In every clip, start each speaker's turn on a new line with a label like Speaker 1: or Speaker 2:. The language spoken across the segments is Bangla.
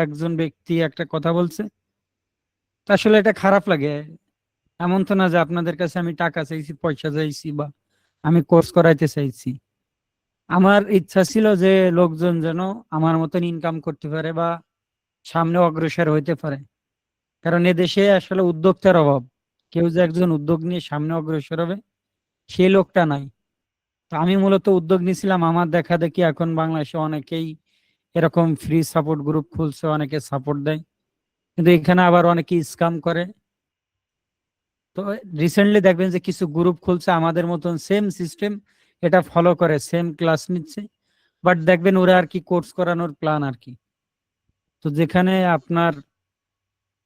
Speaker 1: একজন ব্যক্তি একটা কথা বলছে, তো আসলে এটা খারাপ লাগে। এমন তো না যে আপনাদের কাছে আমি টাকা চাইছি, পয়সা চাইছি, বা আমি কোর্স করাইতে চাইছি। আমার ইচ্ছা ছিল যে লোকজন যেন আমার মতন ইনকাম করতে পারে বা সামনে অগ্রসর হইতে পারে। কারণ এদেশে আসলে উদ্যোক্তার অভাব। কেউ যে একজন উদ্যোগ নিয়ে সামনে অগ্রসর হবে, সেই লোকটা নাই। তো আমি মূলত উদ্যোগ নিয়েছিলাম। আমার দেখা দেখি এখন বাংলাদেশে অনেকেই এরকম ফ্রি সাপোর্ট গ্রুপ খুলছে, অনেকে সাপোর্ট দেয়, কিন্তু এখানে আবার অনেকে স্ক্যাম করে। তো রিসেন্টলি দেখবেন যে কিছু গ্রুপ খুলছে আমাদের মতন সেম সিস্টেম, এটা ফলো করে, সেম ক্লাস নিচ্ছে, বাট দেখবেন ওরা আর কি কোর্স করানোর প্ল্যান আর কি। তো যেখানে আপনার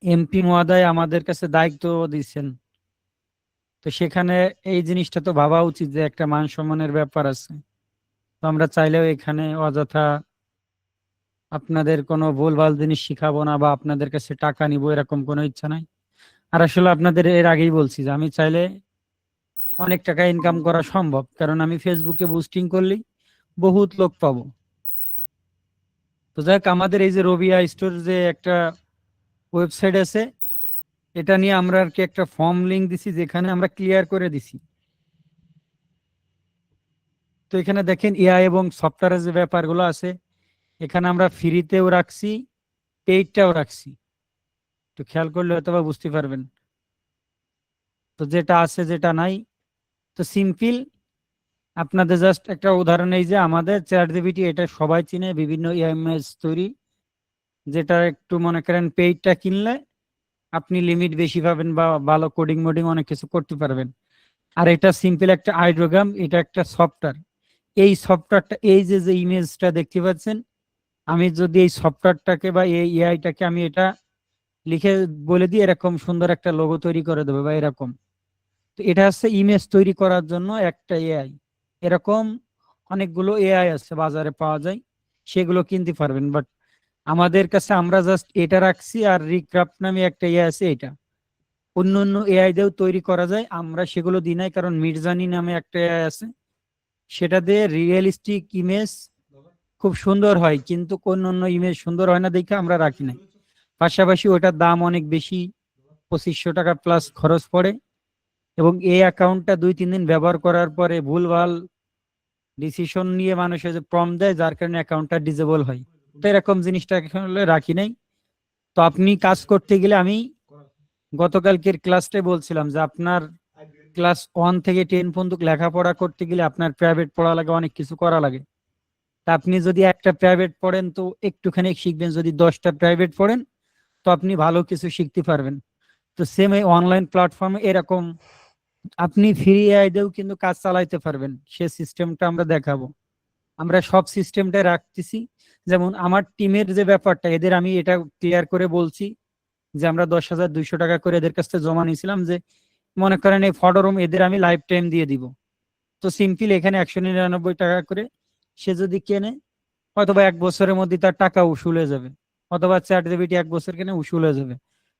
Speaker 1: এমপি মহোদয় আমাদের কাছে দায়িত্ব দিচ্ছেন, তো সেখানে এই জিনিসটা তো ভাবা উচিত যে একটা মান সম্মানের ব্যাপার আছে। তো আমরা চাইলেও এখানে অযথা আপনাদের কোনো ভুলভাল জিনিস শিখাবো না বা আপনাদের কাছে টাকা নিবো, এরকম কোনো ইচ্ছা নাই। আর আসলে আপনাদের এর আগেই বলছি যে আমি চাইলে অনেক টাকা ইনকাম করা সম্ভব, কারণ আমি ফেসবুকে বুস্টিং করলেই বহুত লোক পাবো। তো যাক, আমাদের এই যে রবিয়া স্টোর যে একটা ওয়েবসাইট আছে, এটা নিয়ে আমরা আর কি একটা ফর্ম লিংক দিছি, যেখানে আমরা ক্লিয়ার করে দিছি। তো এখানে দেখেন এআই এবং সফটওয়্যারের যে ব্যাপারগুলো আছে, এখানে আমরা ফ্রিতেও রাখছি, পেইডটাও রাখছি। তো খেয়াল করলে হয়তো বা বুঝতে পারবেন। তো যেটা আছে যেটা নাই, তো সিম্পল। আপনাদের জাস্ট একটা উদাহরণ, এই যে আমাদের চ্যাট জিপিটি, এটা সবাই চিনে, বিভিন্ন ইমেজ তৈরি, যেটা একটু মনে করেন পেইডটা কিনলে আপনি লিমিট বেশি পাবেন বা ভালো কোডিং মোডিং অনেক কিছু করতে পারবেন। আর এটা সিম্পল একটা আইড্রোগ্রাম, এটা একটা সফটওয়্যার। এই সফটওয়্যারটা, এই যে যে ইমেজটা দেখতে পাচ্ছেন, আমি যদি এই সফটওয়্যারটাকে বা এই এআইটাকে আমি এটা লিখে বলে দিই এরকম সুন্দর একটা লোগো তৈরি করে দেবে বা এরকম, তো এটা হচ্ছে ইমেজ তৈরি করার জন্য একটা এআই। এরকম অনেকগুলো এআই আছে বাজারে পাওয়া যায়, সেগুলো কিনতে পারবেন। বাট আমাদের কাছে আমরা জাস্ট এটা রাখছি, আর রিক্রাফট নামে একটা এআই আছে, এটা অন্য অন্য এআই দিয়েও তৈরি করা যায়, আমরা সেগুলো দিই নাই। কারণ মির্জানি নামে একটা এআই আছে, সেটা দিয়ে রিয়েলিস্টিক ইমেজ খুব সুন্দর হয়, কিন্তু কোন অন্য ইমেজ সুন্দর হয় না দেখে আমরা রাখি নাই। পাশাপাশি ওটার দাম অনেক বেশি, 2500 টাকা প্লাস খরচ পড়ে। এবং এই অ্যাকাউন্টটা 2-3 দিন ব্যবহার করার পরে ভুলভাল ডিসিশন নিয়ে মানুষের যে প্রম দেয়, যার কারণে অ্যাকাউন্টটা ডিজেবল হয়। তো এরকম জিনিসটা এখানে রাখি নাই। তো আপনি কাজ করতে গেলে, আমি গতকালকের ক্লাসটাই বলছিলাম যে আপনার ক্লাস 1 থেকে 10 পর্যন্ত লেখাপড়া করতে গেলে আপনার প্রাইভেট পড়া লাগে, অনেক কিছু করা লাগে। তা আপনি যদি একটা প্রাইভেট পড়েন তো একটুখানি শিখবেন, যদি 10টা প্রাইভেট পড়েন তো আপনি ভালো কিছু শিখতে পারবেন। তো সেম এই অনলাইন প্ল্যাটফর্মে এরকম আপনি ফ্রি এআই দিয়েও কিন্তু কাজ চালাইতে পারবেন, সে সিস্টেমটা আমরা দেখাবো। আমরা সব সিস্টেমটা রাখতেছি। যেমন আমার টিমের যে ব্যাপারটা, এদের আমি এটা ক্লিয়ার করে বলছি যে আমরা 10,200 টাকা করে এদের কাছ থেকে জমা নিয়েছিলাম, যে মনে করেন এই ফটোরুম এদের আমি লাইফ টাইম দিয়ে দিব। তো সিম্পল এখানে 199 টাকা করে সে যদি কেনে, অথবা 1 বছরের মধ্যে তার টাকা উসুল হয়ে যাবে, অথবা চ্যাট জিপিটি 1 বছর কেনে উসুল হয়ে যাবে।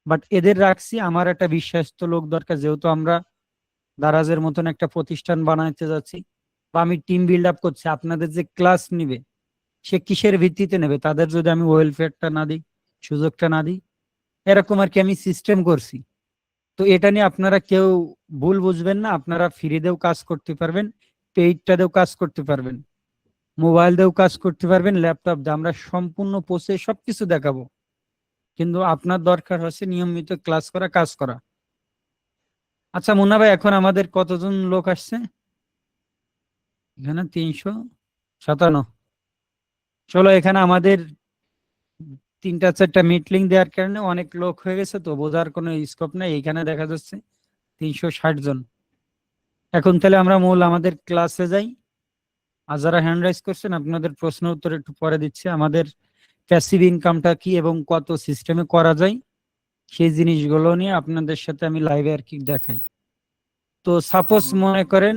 Speaker 1: বাট এদের রাখছি, আমার একটা বিশ্বাস্ত লোক দরকার, যেহেতু আমরা দারাজের মতন একটা প্রতিষ্ঠান বানাইতে যাচ্ছি, বা আমি টিম বিল্ড আপ করছি। আপনাদের যে ক্লাস নিবে, সে কিসের ভিত্তিতে নেবে, তাদের যদি আমি ওয়েলফেয়ারটা না দিই, সুযোগটা না দিই, এরকম আর কি আমি সিস্টেম করছি। তো এটা নিয়ে আপনারা কেউ ভুল বুঝবেন না, আপনারা ফ্রিতেও কাজ করতে পারবেন, পেইডটা দিয়েও কাজ করতে পারবেন, মোবাইল দিয়েও কাজ করতে পারবেন, ল্যাপটপ দিয়ে, আমরা সম্পূর্ণ প্রসেস সবকিছু দেখাবো। কিন্তু আপনার দরকার হচ্ছে নিয়মিত ক্লাস করা, কাজ করা। আচ্ছা মুন্না ভাই, এখন আমাদের কতজন লোক আসছে? এখানে 357। চলো, এখানে আমাদের 3-4টা মিটলিং দেওয়ার কারণে অনেক লোক হয়ে গেছে, তো বোঝার কোনো স্কোপ নাই। এখানে দেখা যাচ্ছে 360 জন। এখন তাহলে আমরা মূল আমাদের ক্লাসে যাই। আর যারা হ্যান্ড রাইজ করছেন, আপনাদের প্রশ্ন উত্তর একটু পরে দিচ্ছে। আমাদের প্যাসিভ ইনকামটা কি এবং কত সিস্টেমে করা যায়, সেই জিনিসগুলো নিয়ে আপনাদের সাথে আমি লাইভে আর কি দেখাই। তো সাপোজ মনে করেন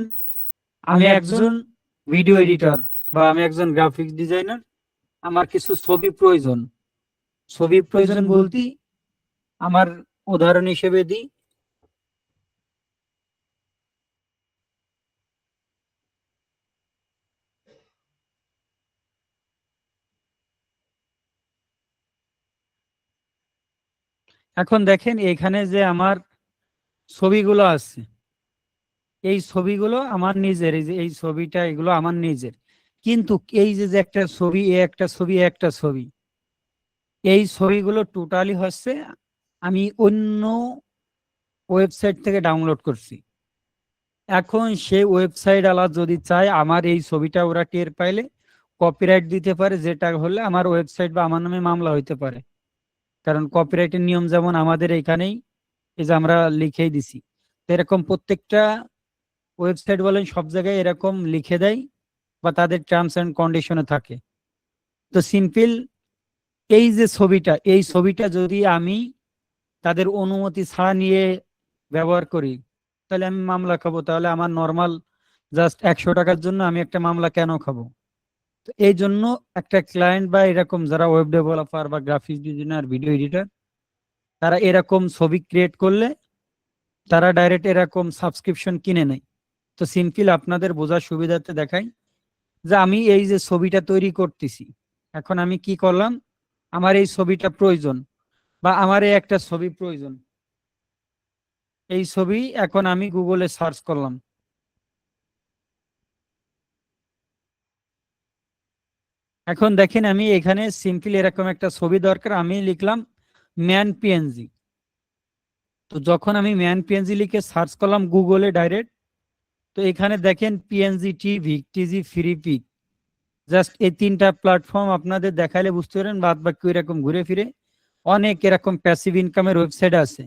Speaker 1: আমি একজন ভিডিও এডিটর বা আমি একজন গ্রাফিক্স ডিজাইনার, আমার কিছু ছবি প্রয়োজন। ছবি প্রয়োজন বলতে আমার উদাহরণ হিসেবে দিই, এখন দেখেন এখানে যে আমার ছবিগুলো আছে, এই ছবিগুলো আমার নিজের, এই যে এই ছবিটা, এগুলো আমার নিজের। কিন্তু এই যে যে একটা ছবি, এ একটা ছবি, এ একটা ছবি, এই ছবিগুলো টোটালি হচ্ছে আমি অন্য ওয়েবসাইট থেকে ডাউনলোড করছি। এখন সেই ওয়েবসাইট আলা যদি চায় আমার এই ছবিটা ওরা টের পাইলে কপিরাইট দিতে পারে, যেটা হলে আমার ওয়েবসাইট বা আমার নামে মামলা হইতে পারে। কারণ কপিরাইটের নিয়ম যেমন আমাদের এখানেই, এই যে আমরা লিখেই দিছি, তো এরকম প্রত্যেকটা ওয়েবসাইট বলেন সব জায়গায় এরকম লিখে দেয় বা তাদের টার্মস এন্ড কন্ডিশনে থাকে। তো সিম্পল এই যে ছবিটা, এই ছবিটা যদি আমি তাদের অনুমতি ছাড়া নিয়ে ব্যবহার করি তাহলে আমি মামলা খাবো। তাহলে আমার নর্মাল জাস্ট 100 টাকার জন্য আমি একটা মামলা কেন খাবো? তো এই জন্য একটা ক্লায়েন্ট বা এরকম যারা ওয়েব ডেভেলপার বা গ্রাফিক্স ডিজাইনার, ভিডিও এডিটর, তারা এরকম ছবি ক্রিয়েট করলে তারা ডাইরেক্ট এরকম সাবস্ক্রিপশন কিনে নেয়। তো সিম্পল আপনাদের বোঝার সুবিধাতে দেখাই যে আমি এই যে ছবিটা তৈরি করতেছি, এখন আমি কি করলাম, আমার এই ছবিটা প্রয়োজন বা আমার এই একটা ছবি প্রয়োজন, এই ছবি এখন আমি গুগলে সার্চ করলাম। এখন দেখেন আমি এখানে সিম্পল এরকম একটা ছবি দরকার, আমি লিখলাম ম্যান পিএনজি। তো যখন আমি ম্যান পিএনজি লিখে সার্চ করলাম গুগলে ডাইরেক্ট, তো এখানে দেখেন PNG TV, TG Freepik, just এই তিনটা প্ল্যাটফর্ম আপনাদের দেখাইলে বুঝতে পারেন। বাদ বাকি এরকম ঘুরে ফিরে অনেক এরকম প্যাসিভ ইনকামের ওয়েবসাইট আছে।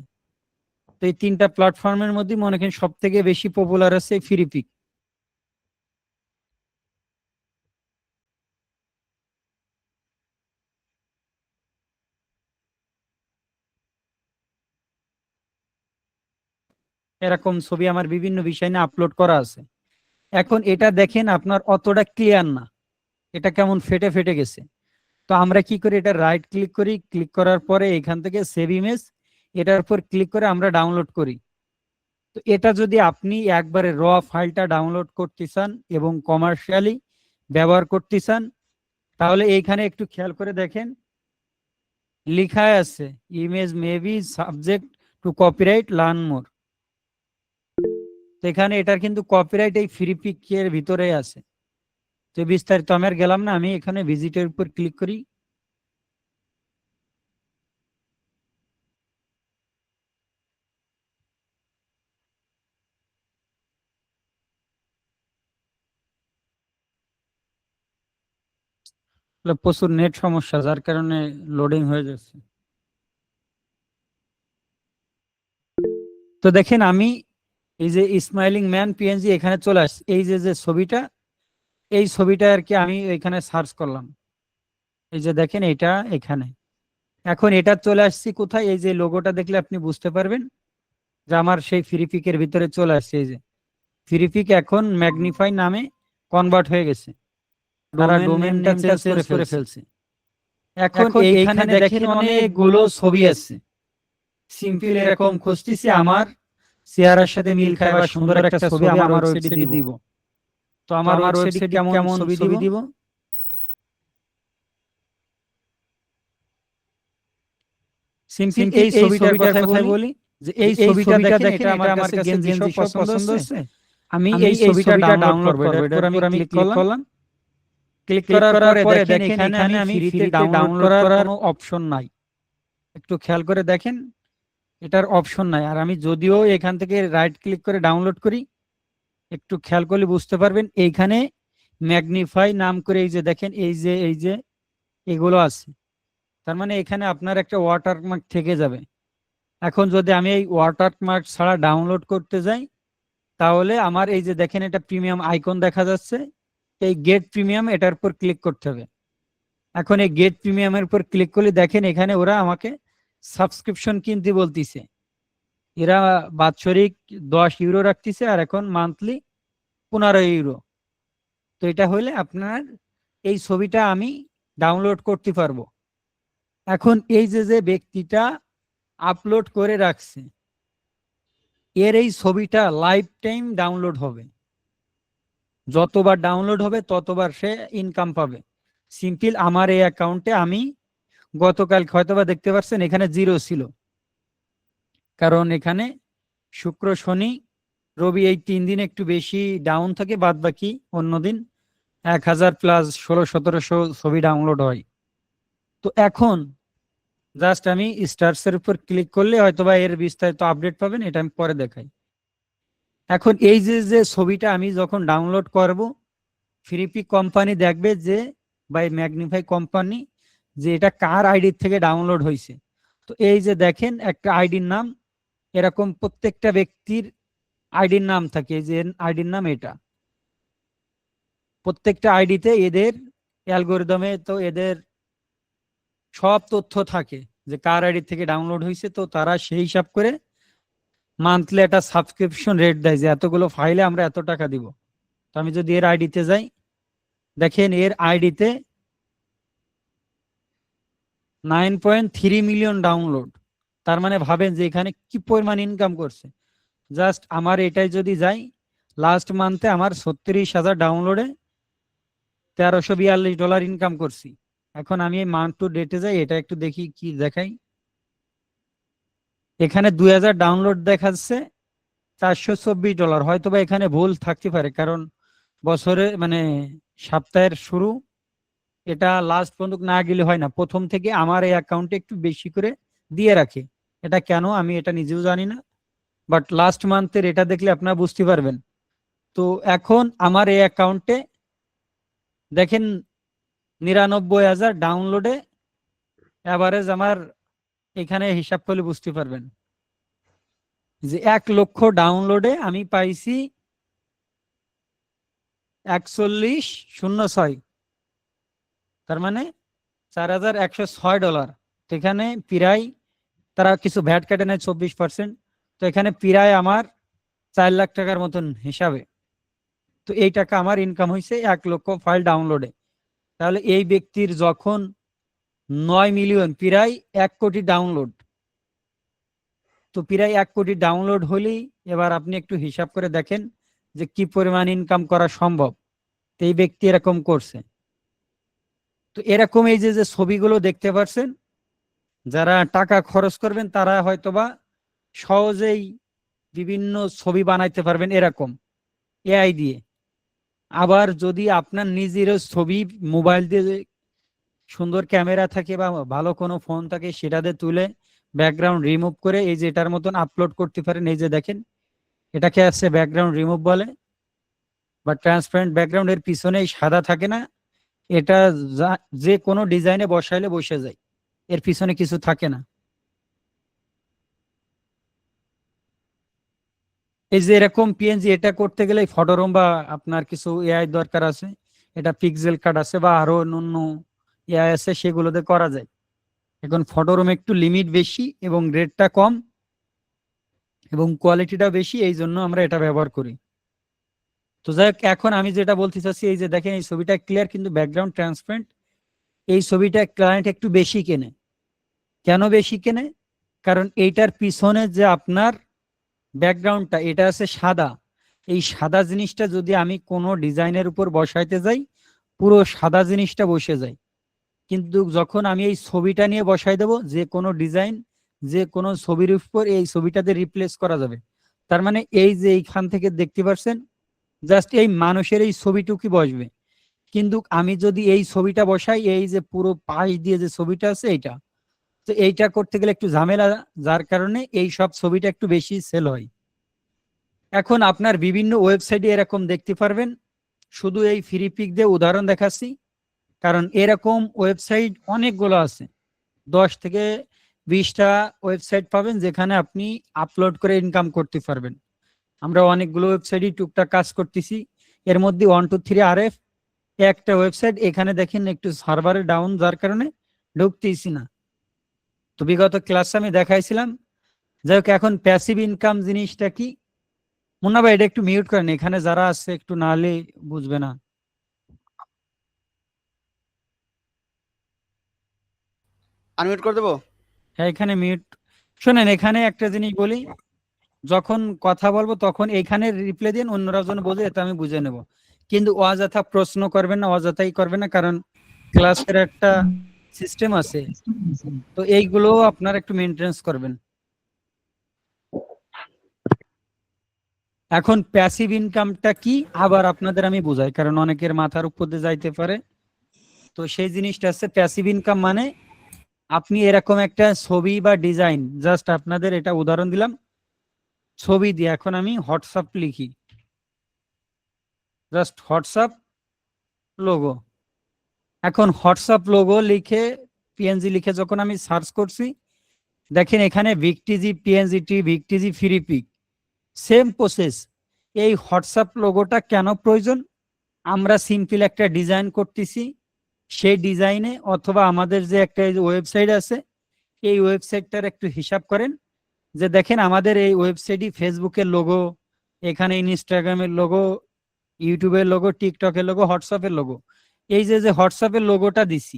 Speaker 1: তো এই তিনটা প্ল্যাটফর্মের মধ্যে মনে করেন সব থেকে বেশি পপুলার আছে ফ্রি পিক। এরকম ছবি আমার বিভিন্ন বিষয় নিয়ে আপলোড করা আছে। এখন এটা দেখেন আপনার অতটা ক্লিয়ার না, এটা কেমন ফেটে ফেটে গেছে। তো আমরা কি করি, এটা রাইট ক্লিক করি, ক্লিক করার পরে এখান থেকে সেভ ইমেজ, এটার উপর ক্লিক করে আমরা ডাউনলোড করি। তো এটা যদি আপনি একবারে র ফাইলটা ডাউনলোড করতে চান এবং কমার্শিয়ালি ব্যবহার করতে চান, তাহলে এইখানে একটু খেয়াল করে দেখেন লেখা আছে image may be subject to copyright, learn more. তো এখানে এটার কিন্তু কপিরাইট এই ফ্রি পিকের ভিতরে আছে। তো বিস্তারিত আমি আর গেলাম না, আমি এখানে ভিজিটের উপর ক্লিক করি। প্রচুর নেট সমস্যা যার কারণে লোডিং হয়ে যাচ্ছে। তো দেখেন আমি এই যে স্মাইলিং ম্যান পিএনজি এখানে চলে আসছে, এই যে যে ছবিটা, এই ছবিটা আর কি আমি এখানে সার্চ করলাম। এই যে দেখেন এটা এখানে, এখন এটা চলে আসছি কোথায়, এই যে লোগোটা দেখলে আপনি বুঝতে পারবেন যে আমার সেই ফ্রি পিকের ভিতরে চলে আসছে। এই যে ফ্রি পিক এখন ম্যাগনিফাই নামে কনভার্ট হয়ে গেছে, তারা
Speaker 2: ডোমেন
Speaker 1: ডোমেনটা
Speaker 2: নেমটা
Speaker 1: চেঞ্জ করে ফেলছে। এখন
Speaker 2: এখন
Speaker 1: এইখানে
Speaker 2: এইখানে
Speaker 1: দেখেন
Speaker 2: দেখেন
Speaker 1: অনেকগুলো ছবি আছে, সিম্পল এরকম খুঁজতেছি আমার চেহারার সাথে মিল খায় বা সুন্দর একটা ছবি আমার ওয়েবসাইটে দিব। তো আমার ওয়েবসাইটে কেমন ছবি দিব, সিম্পল এই ছবিটার কথাই বলি যে এই ছবিটা দেখেন, এটা আমার কাছে গেঞ্জি সব পছন্দ হচ্ছে, আমি এই ছবিটা ডাউনলোড করবো। এটার উপর আমি ক্লিক করলাম। ক্লিক করার পরে দেখেন এখানে আমি ফ্রিতে ডাউনলোড করার কোনো অপশন নাই। একটু খেয়াল করে দেখেন এটার অপশন নাই। আর আমি যদিও এখান থেকে রাইট ক্লিক করে ডাউনলোড করি, একটু খেয়াল করলে বুঝতে পারবেন এইখানে ম্যাগনিফাই নাম করে এই যে দেখেন এই যে এগুলো আছে। তার মানে এখানে আপনার একটা ওয়াটারমার্ক থেকে যাবে। এখন যদি আমি এই ওয়াটারমার্ক ছাড়া ডাউনলোড করতে যাই, তাহলে আমার এই যে দেখেন এটা প্রিমিয়াম আইকন দেখা যাচ্ছে, এই গেট প্রিমিয়াম এটার উপর ক্লিক করতে হবে। এখন এই গেট প্রিমিয়ামের উপর ক্লিক করলে দেখেন এখানে ওরা আমাকে সাবস্ক্রিপশন কিনতে বলতিছে। এরা বাৎসরিক 10 ইউরো রাখতেছে আর এখন মান্থলি 15 ইউরো। তো এটা হলে আপনার এই ছবিটা আমি ডাউনলোড করতে পারবো। এখন এই যে যে ব্যক্তিটা আপলোড করে রাখছে, এর এই ছবিটা লাইফ টাইম ডাউনলোড হবে, যতবার ডাউনলোড হবে ততবার সে ইনকাম পাবে। সিম্পল আমার এই অ্যাকাউন্টে আমি গতকাল হয়তোবা দেখতে পাচ্ছেন এখানে 0 ছিল, কারণ এখানে শুক্র শনি রবি এই 3 দিন একটু বেশি ডাউন থাকে, বাদ বাকি অন্যদিন 1000+ 1600-1700 ছবি ডাউনলোড হয়। তো এখন জাস্ট আমি স্টার্স-এর উপর ক্লিক করলে হয়তোবা এর বিস্তারিত আপডেট পাবেন, এটা আমি পরে দেখাই। এখন এই যে ছবিটা আমি যখন ডাউনলোড করব, ফ্রিপিক কোম্পানি দেখবে যে বাই ম্যাগনিফাই কোম্পানি যে এটা কার আইডি থেকে ডাউনলোড হয়েছে। তো এই যে দেখেন একটা আইডির নাম, এরকম প্রত্যেকটা ব্যক্তির আইডির নাম থাকে, যে আইডির নাম এটা, প্রত্যেকটা আইডিতে এদের অ্যালগোরিদমে তো এদের সব তথ্য থাকে যে কার আইডি থেকে ডাউনলোড হয়েছে। তো তারা সেই হিসাব করে মান্থলি একটা সাবস্ক্রিপশন রেট দেয় যে এতগুলো ফাইলে আমরা এত টাকা দিব। তো আমি যদি এর আইডিতে যাই, দেখেন এর আইডিতে 9.3 মিলিয়ন ডাউনলোড। তার মানে ভাবেন যে এখানে কি পরিমাণ ইনকাম করছে। জাস্ট আমার এটাই যদি যাই, লাস্ট মান্থে আমার 36,000 ডাউনলোডে $1342 ইনকাম করছি। এখন আমি এই মান্থ টু ডেটে যাই, এটা একটু দেখি কি দেখাই। এখানে 2000 ডাউনলোড দেখাচ্ছে, $424। হয়তোবা এখানে ভুল থাকতে পারে, কারণ বছরে মানে সপ্তাহের শুরু এটা লাস্ট পর্যন্ত না গেলে হয় না, প্রথম থেকে আমার এই অ্যাকাউন্টে একটু বেশি করে দিয়ে রাখে। এটা কেন আমি এটা নিজেও জানি না, বাট লাস্ট মান্থের এটা দেখলে আপনারা বুঝতে পারবেন। তো এখন আমার এই অ্যাকাউন্টে দেখেন 99,000 ডাউনলোডে অ্যাভারেজ আমার এখানে হিসাব করলে বুঝতে পারবেন যে 1 লক্ষ ডাউনলোডে আমি পাইছি 4106। তার মানে $4106। এখানে প্রায় তারা কিছু ভ্যাট কেটে নেয় 24%। তো এখানে প্রায় আমার 4 লাখ টাকার মতন হিসাবে। তো এই টাকা আমার ইনকাম হয়েছে 1 লক্ষ ফাইল ডাউনলোডে। তাহলে এই ব্যক্তির যখন 9 মিলিয়ন, প্রায় 1 কোটি ডাউনলোড, তো প্রায় 1 কোটি ডাউনলোড হলেই এবার আপনি একটু হিসাব করে দেখেন যে কি পরিমাণ ইনকাম করা সম্ভব। তো এই ব্যক্তি এরকম করছে। তো এরকম এই যে ছবিগুলো দেখতে পাচ্ছেন, যারা টাকা খরচ করবেন তারা হয়তোবা সহজেই বিভিন্ন ছবি বানাইতে পারবেন এরকম এআই দিয়ে। আবার যদি আপনার নিজেরও ছবি মোবাইল দিয়ে সুন্দর ক্যামেরা থাকে বা ভালো কোনো ফোন থাকে, সেটাতে তুলে ব্যাকগ্রাউন্ড রিমুভ করে এই যে এটার মতন আপলোড করতে পারেন। এই যে দেখেন, এটাকে আছে ব্যাকগ্রাউন্ড রিমুভ বলে, বা ট্রান্সপারেন্ট ব্যাকগ্রাউন্ড। এর পিছনে সাদা থাকে না, এটা যে কোনো ডিজাইনে বসাইলে বসে যায়, এর পিছনে কিছু থাকে না। এই যে এরকম পিএনজি, এটা করতে গেলে ফটোরুম বা আপনার কিছু এআই দরকার আছে, এটা পিক্সেল কাট আছে বা আরো অন্য এআই আছে, সেগুলোতে করা যায়। এখন ফটোরুম একটু লিমিট বেশি এবং রেটটা কম এবং কোয়ালিটিটা বেশি, এই জন্য আমরা এটা ব্যবহার করি। তো যাই হোক, এখন আমি যেটা বলতে চাচ্ছি, এই যে দেখেন এই ছবিটা ক্লিয়ার কিন্তু ব্যাকগ্রাউন্ড ট্রান্সপারেন্ট। এই ছবিটা ক্লায়েন্ট একটু বেশি কেনে। কেন বেশি কেনে? কারণ এইটার পিছনে যে আপনার ব্যাকগ্রাউন্ডটা এটা আছে সাদা, এই সাদা জিনিসটা যদি আমি কোনো ডিজাইনের উপর বসাইতে যাই, পুরো সাদা জিনিসটা বসে যায়। কিন্তু যখন আমি এই ছবিটা নিয়ে বসাই দেব, যে কোনো ডিজাইন যে কোনো ছবির উপর এই ছবিটাতে রিপ্লেস করা যাবে। তার মানে এই যে এইখান থেকে দেখতে পাচ্ছেন, জাস্ট এই মানুষের এই ছবিটুকু বসবে। কিন্তু আমি যদি এই ছবিটা বসাই, এই যে পুরো পাশ দিয়ে যে ছবিটা আছে এইটা, তো এইটা করতে গেলে একটু ঝামেলা, যার কারণে এই সব ছবিটা একটু বেশি সেল হয়। এখন আপনার বিভিন্ন ওয়েবসাইটে এরকম দেখতে পারবেন। শুধু এই ফ্রি পিক দিয়ে উদাহরণ দেখাচ্ছি, কারণ এরকম ওয়েবসাইট অনেকগুলো আছে। 10 থেকে 20টা ওয়েবসাইট পাবেন যেখানে আপনি আপলোড করে ইনকাম করতে পারবেন। আমরা অনেকগুলো ওয়েবসাইটই টুকটাক কাজ করতেছি। এর মধ্যে 123RF একটা ওয়েবসাইট, এখানে দেখেন একটু সার্ভারে ডাউন, যার কারণে ঢুকতেইছি না। তো বিগত ক্লাসে আমি দেখাইছিলাম। যাই হোক, এখন প্যাসিভ ইনকাম জিনিসটা কি? মুন্না ভাই এটা একটু মিউট করেন, এখানে যারা আছে একটু নাহলে বুঝবে না।
Speaker 2: আনমিউট করে দেবো?
Speaker 1: হ্যাঁ, এখানে মিউট। শোনেন, এখানে একটা জিনিস বলি, যখন কথা বলবো তখন এখানে রিপ্লাই দিন, অন্যরা যেন বোঝে, এটা আমি বুঝে নেব। কিন্তু অযথা প্রশ্ন করবেন না, অযথাই করবেন না, কারণ ক্লাসের একটা সিস্টেম আছে। তো এইগুলো আপনারা একটু মেনটেন্স করবেন। এখন প্যাসিভ ইনকামটা কি আবার আপনাদের আমি বোঝাই, কারণ অনেকের মাথার উপর দিয়ে যাইতে পারে। তো সেই জিনিসটা আছে প্যাসিভ ইনকাম মানে আপনি এরকম একটা ছবি বা ডিজাইন, জাস্ট আপনাদের এটা উদাহরণ দিলাম, ছবি দিয়ে এখন আমি হোয়াটসঅ্যাপ লিখি, জাস্ট হোয়াটসঅ্যাপ লোগো। এখন হোয়াটসঅ্যাপ লোগো লিখে পিএনজি লিখে যখন আমি সার্চ করছি, দেখেন এখানে ভিকটিজি, পিএনজিটি, ভিকটিজি, ফ্রি পিক, সেম প্রসেস। এই হোয়াটসঅ্যাপ লোগোটা কেন প্রয়োজন? আমরা সিম্পল একটা ডিজাইন করতেছি, সেই ডিজাইনে অথবা আমাদের যে একটা ওয়েবসাইট আছে, এই ওয়েবসাইটটার একটু হিসাব করেন যে দেখেন আমাদের এই ওয়েবসাইটই ফেসবুকের লোগো, এখানে ইনস্টাগ্রামের লোগো, ইউটিউবের লোগো, টিকটকের লোগো, হোয়াটসঅ্যাপের লোগো। এই যে হোয়াটসঅ্যাপের লোগোটা দিছি,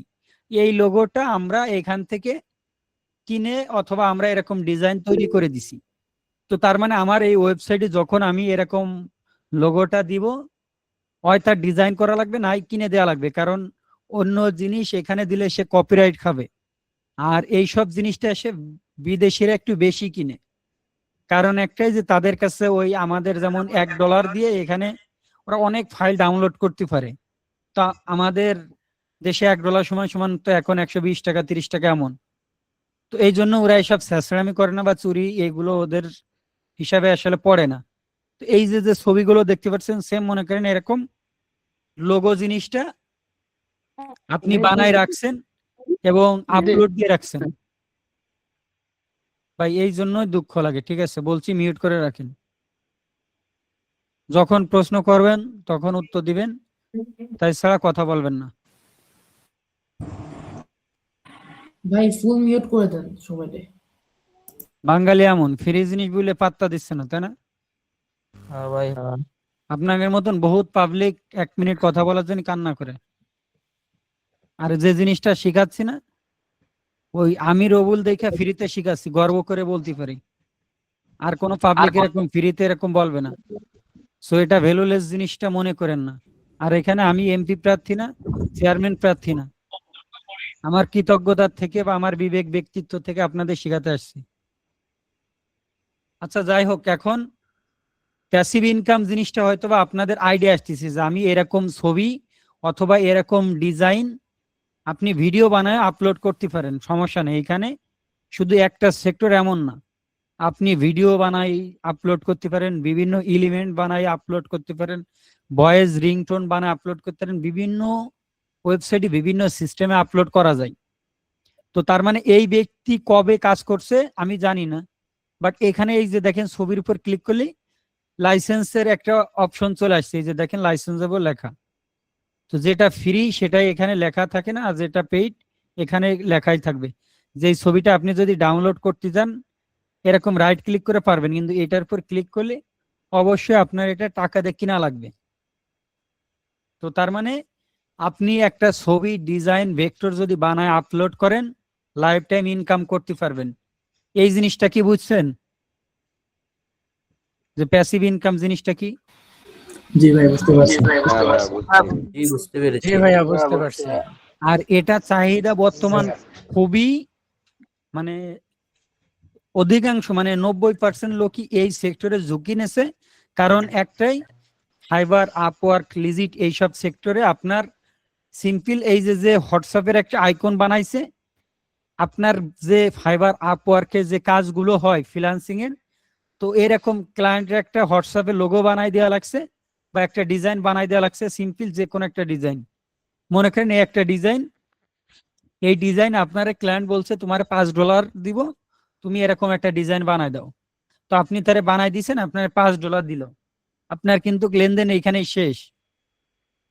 Speaker 1: এই লোগোটা আমরা এখান থেকে কিনে অথবা আমরা এরকম ডিজাইন তৈরি করে দিছি। তো তার মানে আমার এই ওয়েবসাইটে যখন আমি এরকম লোগোটা দিব, হয় তার ডিজাইন করা লাগবে, নাই কিনে দেওয়া লাগবে, কারণ অন্য জিনিস এখানে দিলে সে কপিরাইট খাবে। আর এই সব জিনিসটা এসে বিদেশিরা একটু বেশি কিনে, কারণ একটাই যে তাদের কাছে ওই আমাদের যেমন $1 দিয়ে এখানে ওরা অনেক ফাইল ডাউনলোড করতে পারে। তা আমাদের দেশে $1 সমান সমান তো এখন 120 টাকা 30 টাকা এমন। তো এই জন্য ওরা এইসব ছ্যাঁচড়ামি করে না বা চুরি এগুলো ওদের হিসাবে আসলে পড়ে না। তো এই যে যে ছবিগুলো দেখতে পাচ্ছেন, সেম মনে করেন এরকম লোগো জিনিসটা আপনি বানাই রাখছেন এবং আপলোড দিয়ে রাখছেন। ভাই এই জন্যই দুঃখ লাগে, ঠিক আছে বলছি মিউট করে রাখেন, যখন প্রশ্ন করবেন তখন উত্তর দিবেন, তাই ছাড়া কথা বলবেন না।
Speaker 3: ভাই ফুল মিউট করে দেন সবাইকে।
Speaker 1: বাঙালি এমন ফ্রি জিনিস বলে পাত্তা দিচ্ছে না, তাই না?
Speaker 4: হ্যাঁ ভাই হ্যাঁ।
Speaker 1: আপনাদের মতন বহুত পাবলিক 1 মিনিট কথা বলার জন্য কান্না করে। আর যে জিনিসটা শিখাচ্ছি না, ওই আমি রবুল দেখে ফ্রিতে শিখাচ্ছি, গর্ব করে বলতে পারি। আর কোনো পাবলিক এরকম ফ্রিতে এরকম বলবে না। সো এটা ভ্যালুলেস জিনিসটা মনে করেন না। আর এখানে আমি এমপি প্রার্থী না, চেয়ারম্যান প্রার্থী না, আমার কৃতজ্ঞতার থেকে বা আমার বিবেক ব্যক্তিত্ব থেকে আপনাদের শেখাতে আসছি। আচ্ছা যাই হোক, এখন প্যাসিভ ইনকাম জিনিসটা হয়তো বা আপনাদের আইডিয়া আসতেছে যে আমি এরকম ছবি অথবা এরকম ডিজাইন আপনি ভিডিও বানায় আপলোড করতে পারেন, সমস্যা নেই। এখানে শুধু একটা সেক্টর এমন না, আপনি ভিডিও বানাই আপলোড করতে পারেন, বিভিন্ন এলিমেন্ট বানাই আপলোড করতে পারেন, ভয়েস রিংটোন বানায় আপলোড করতে পারেন, বিভিন্ন ওয়েবসাইটে বিভিন্ন সিস্টেমে আপলোড করা যায়। তো তার মানে এই ব্যক্তি কবে কাজ করছে আমি জানি না, বাট এখানে এই যে দেখেন ছবির উপর ক্লিক করলে লাইসেন্সের একটা অপশন চলে আসছে, এই যে দেখেন লাইসেন্সেবল লেখা। তো যেটা ফ্রি সেটাই এখানে লেখা থাকে না, আর যেটা পেইড এখানে লেখাই থাকবে। যে ছবিটা আপনি যদি ডাউনলোড করতে চান এরকম রাইট ক্লিক করে পারবেন, কিন্তু এটার উপর ক্লিক করলে অবশ্যই আপনার এটা টাকা দিয়ে কিনা লাগবে। তো তার মানে আপনি একটা ছবি ডিজাইন ভেক্টর যদি বানায় আপলোড করেন, লাইফ টাইম ইনকাম করতে পারবেন। এই জিনিসটা কি বুঝছেন যে প্যাসিভ ইনকাম জিনিসটা কি?
Speaker 3: জি ভাই বুঝতে পারছি।
Speaker 4: জি বুঝতে পেরেছি।
Speaker 5: জি ভাইয়া বুঝতে পারছি।
Speaker 1: আর এটা চাহিদা বর্তমান খুবই, মানে অধিকাংশ মানে 90% লোকই এই সেক্টরে ঝুঁকি নেছে। কারণ একটাই, ফাইবার, আপওয়ার্ক, লিজিট এইসব সেক্টরে আপনার সিম্পল এই যে হোয়াটসঅ্যাপের একটা আইকন বানাইছে, আপনার যে ফাইবার আপওয়ার্কে যে কাজগুলো হয় ফ্রিল্যান্সিং এর, তো এরকম ক্লায়েন্টের একটা হোয়াটসঅ্যাপে লোগো বানাই দেওয়া লাগছে বা একটা ডিজাইন বানাই দেওয়া লাগছে, সিম্পল যে কোনো একটা ডিজাইন। মনে করেন এই একটা ডিজাইন, এই ডিজাইন আপনার ক্লায়েন্ট বলছে তোমার $5 দিব, তুমি এরকম একটা ডিজাইন বানাই দাও। তো আপনি তারে বানাই দিছেন, আপনার $5 দিল, আপনার কিন্তু লেনদেন এইখানেই শেষ।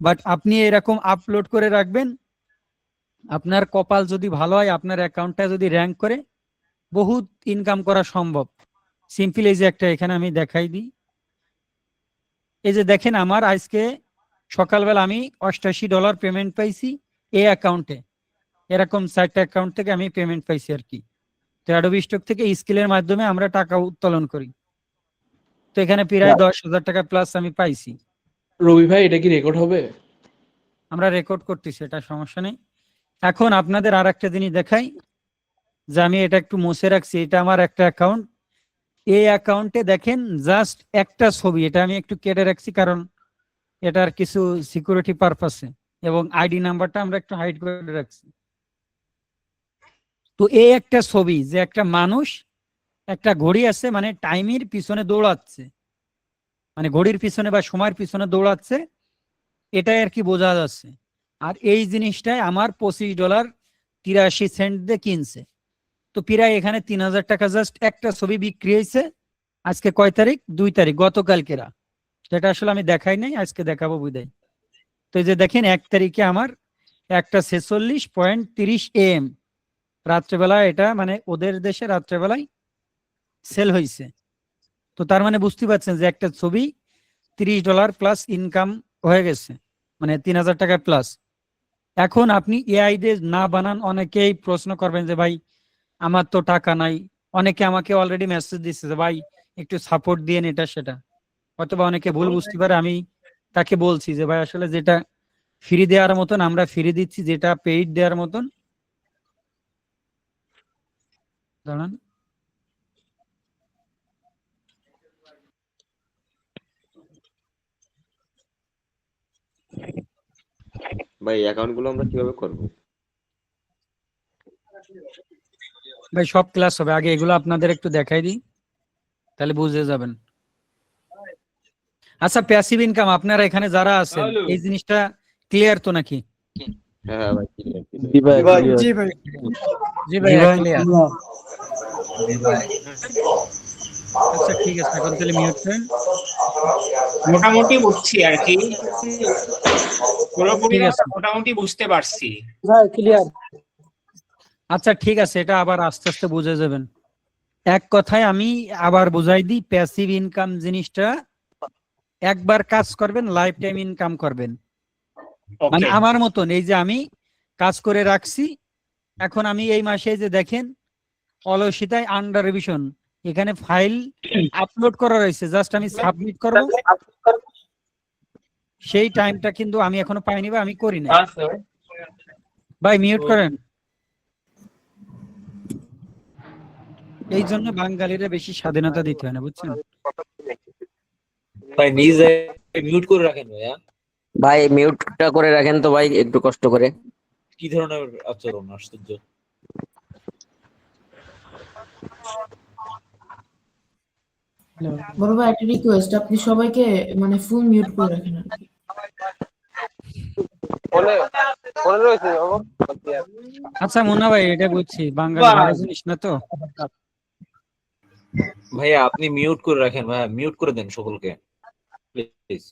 Speaker 1: বাট আপনি এরকম আপলোড করে রাখবেন, আপনার কপাল যদি ভালো হয়, আপনার অ্যাকাউন্টটা যদি র্যাঙ্ক করে, বহুত ইনকাম করা সম্ভব। সিম্পল এই যে একটা এখানে আমি দেখাই দিই, এই যে দেখেন আমার আজকে সকালবেলা আমি $88 পেমেন্ট পাইছি এই অ্যাকাউন্টে, এরকম 4টা অ্যাকাউন্ট থেকে আমি পেমেন্ট পাইছি আর কি। তো অ্যাডোবি স্টক থেকে স্কিলের মাধ্যমে আমরা টাকা উত্তোলন করি। তো এখানে প্রায় 10,000 টাকা প্লাস আমি পাইছি।
Speaker 5: রবি ভাই এটা কি রেকর্ড হবে?
Speaker 1: আমরা রেকর্ড করতেছি, এটা সমস্যা নেই। এখন আপনাদের আর একটা জিনিস দেখাই, যে আমি এটা একটু মুছে রাখছি, এটা আমার একটা অ্যাকাউন্ট, এই অ্যাকাউন্টে দেখেন জাস্ট একটা ছবি, এটা আমি একটু কেটে রাখছি কারণ এটার কিছু সিকিউরিটি পারপাসে, এবং আইডি নাম্বারটা আমরা একটু হাইড করে রাখছি। তো এই একটা ছবি যে একটা মানুষ একটা ঘড়ি আছে, মানে টাইমের পিছনে দৌড়াচ্ছে, মানে ঘড়ির পিছনে বা সময়ের পিছনে দৌড়াচ্ছে, এটাই আর কি বোঝা যাচ্ছে। আর এই জিনিসটাই আমার $25.83 দিয়ে কিনছে। তো প্রায় এখানে 3,000 টাকা জাস্ট একটা ছবি বিক্রি হয়েছে। আজকে কয় তারিখ? 2 তারিখ, গতকালকেরা। সেটা আসলে আমি দেখাই নাই, আজকে দেখাবো বুঝাই। তো এই যে দেখেন 1 তারিখে আমার 1:46.30 AM রাত্রেবেলা, এটা মানে ওদের দেশে রাত্রেবেলায় সেল হয়েছে। তো তার মানে বুঝতে পারছেন যে একটা ছবি $30 প্লাস ইনকাম হয়ে গেছে, মানে 3,000 টাকা প্লাস। এখন আপনি এআই দিয়ে না বানান, অনেকেই প্রশ্ন করবেন যে ভাই আমার তো টাকা নাই। অনেকে আমাকে অলরেডি মেসেজ দিচ্ছে যে ভাই একটু সাপোর্ট দিয়েন এটা সেটা, অথবা অনেকে ভুল বুঝতে পারে। আমি তাকে বলছি যে ভাই আসলে যেটা ফ্রি দেওয়ার মতন আমরা ফ্রি দিচ্ছি, যেটা পেইড দেওয়ার মতন, দাঁড়ান,
Speaker 6: ভাই অ্যাকাউন্ট গুলো আমরা কিভাবে করব?
Speaker 1: ভাই সব ক্লাস হবে, আগে এগুলো আপনাদের একটু দেখাই দিই, তাহলে বুঝে যাবেন। আচ্ছা, প্যাসিভ ইনকাম আপনারা এখানে যারা আছেন এই জিনিসটা ক্লিয়ার তো নাকি?
Speaker 6: হ্যাঁ হ্যাঁ ভাই clear, clear।
Speaker 4: জি ভাই,
Speaker 2: জি ভাই
Speaker 1: জি ভাই, ক্লিয়ার। আচ্ছা ঠিক আছে, এখন তাহলে মিউট করেন।
Speaker 7: মোটামুটি বুঝছি আর কি, পুরোপুরি
Speaker 1: ঠিক
Speaker 7: না,
Speaker 1: আছে,
Speaker 7: মোটামুটি বুঝতে পারছি।
Speaker 1: আচ্ছা ঠিক আছে, এটা আবার আস্তে আস্তে বুঝে যাবেন। এক কথায় আমি আবার বুঝাই দিই, প্যাসিভ ইনকাম জিনিসটা একবার কাজ করবেন, লাইফ টাইম ইনকাম করবেন। মানে
Speaker 7: ওকে,
Speaker 1: আমার মতন এই যে আমি কাজ করে রাখছি, এখন আমি এই মাসে যে দেখেন অলসিতায় আন্ডার রিভিশন, এখানে ফাইল আপলোড করা রয়েছে, জাস্ট আমি সাবমিট করব, সেই টাইমটা কিন্তু আমি এখনো পাইনি বা আমি করি না। ভাই মিউট করেন। এই জন্য বাঙালিরা বেশি স্বাধীনতা দিতে হয় না, বুঝছেন?
Speaker 8: ভাই নিজে মিউট করে রাখেন ভাইয়া।
Speaker 4: ভাই মিউটটা করে রাখেন তো ভাই, একটু কষ্ট করে।
Speaker 8: কি ধরনের আচরণ, আশ্চর্য।
Speaker 3: বড় ভাই একটা রিকোয়েস্ট, আপনি সবাইকে মানে ফুল মিউট করে রাখেন আর কি।
Speaker 1: আচ্ছা মুন্না ভাই, এটা বুঝছি, বাঙালি ভালো জিনিস না তো।
Speaker 8: ভাইয়া আপনি মিউট করে রাখেন ভাইয়া, মিউট করে দেন সকলকে প্লিজ।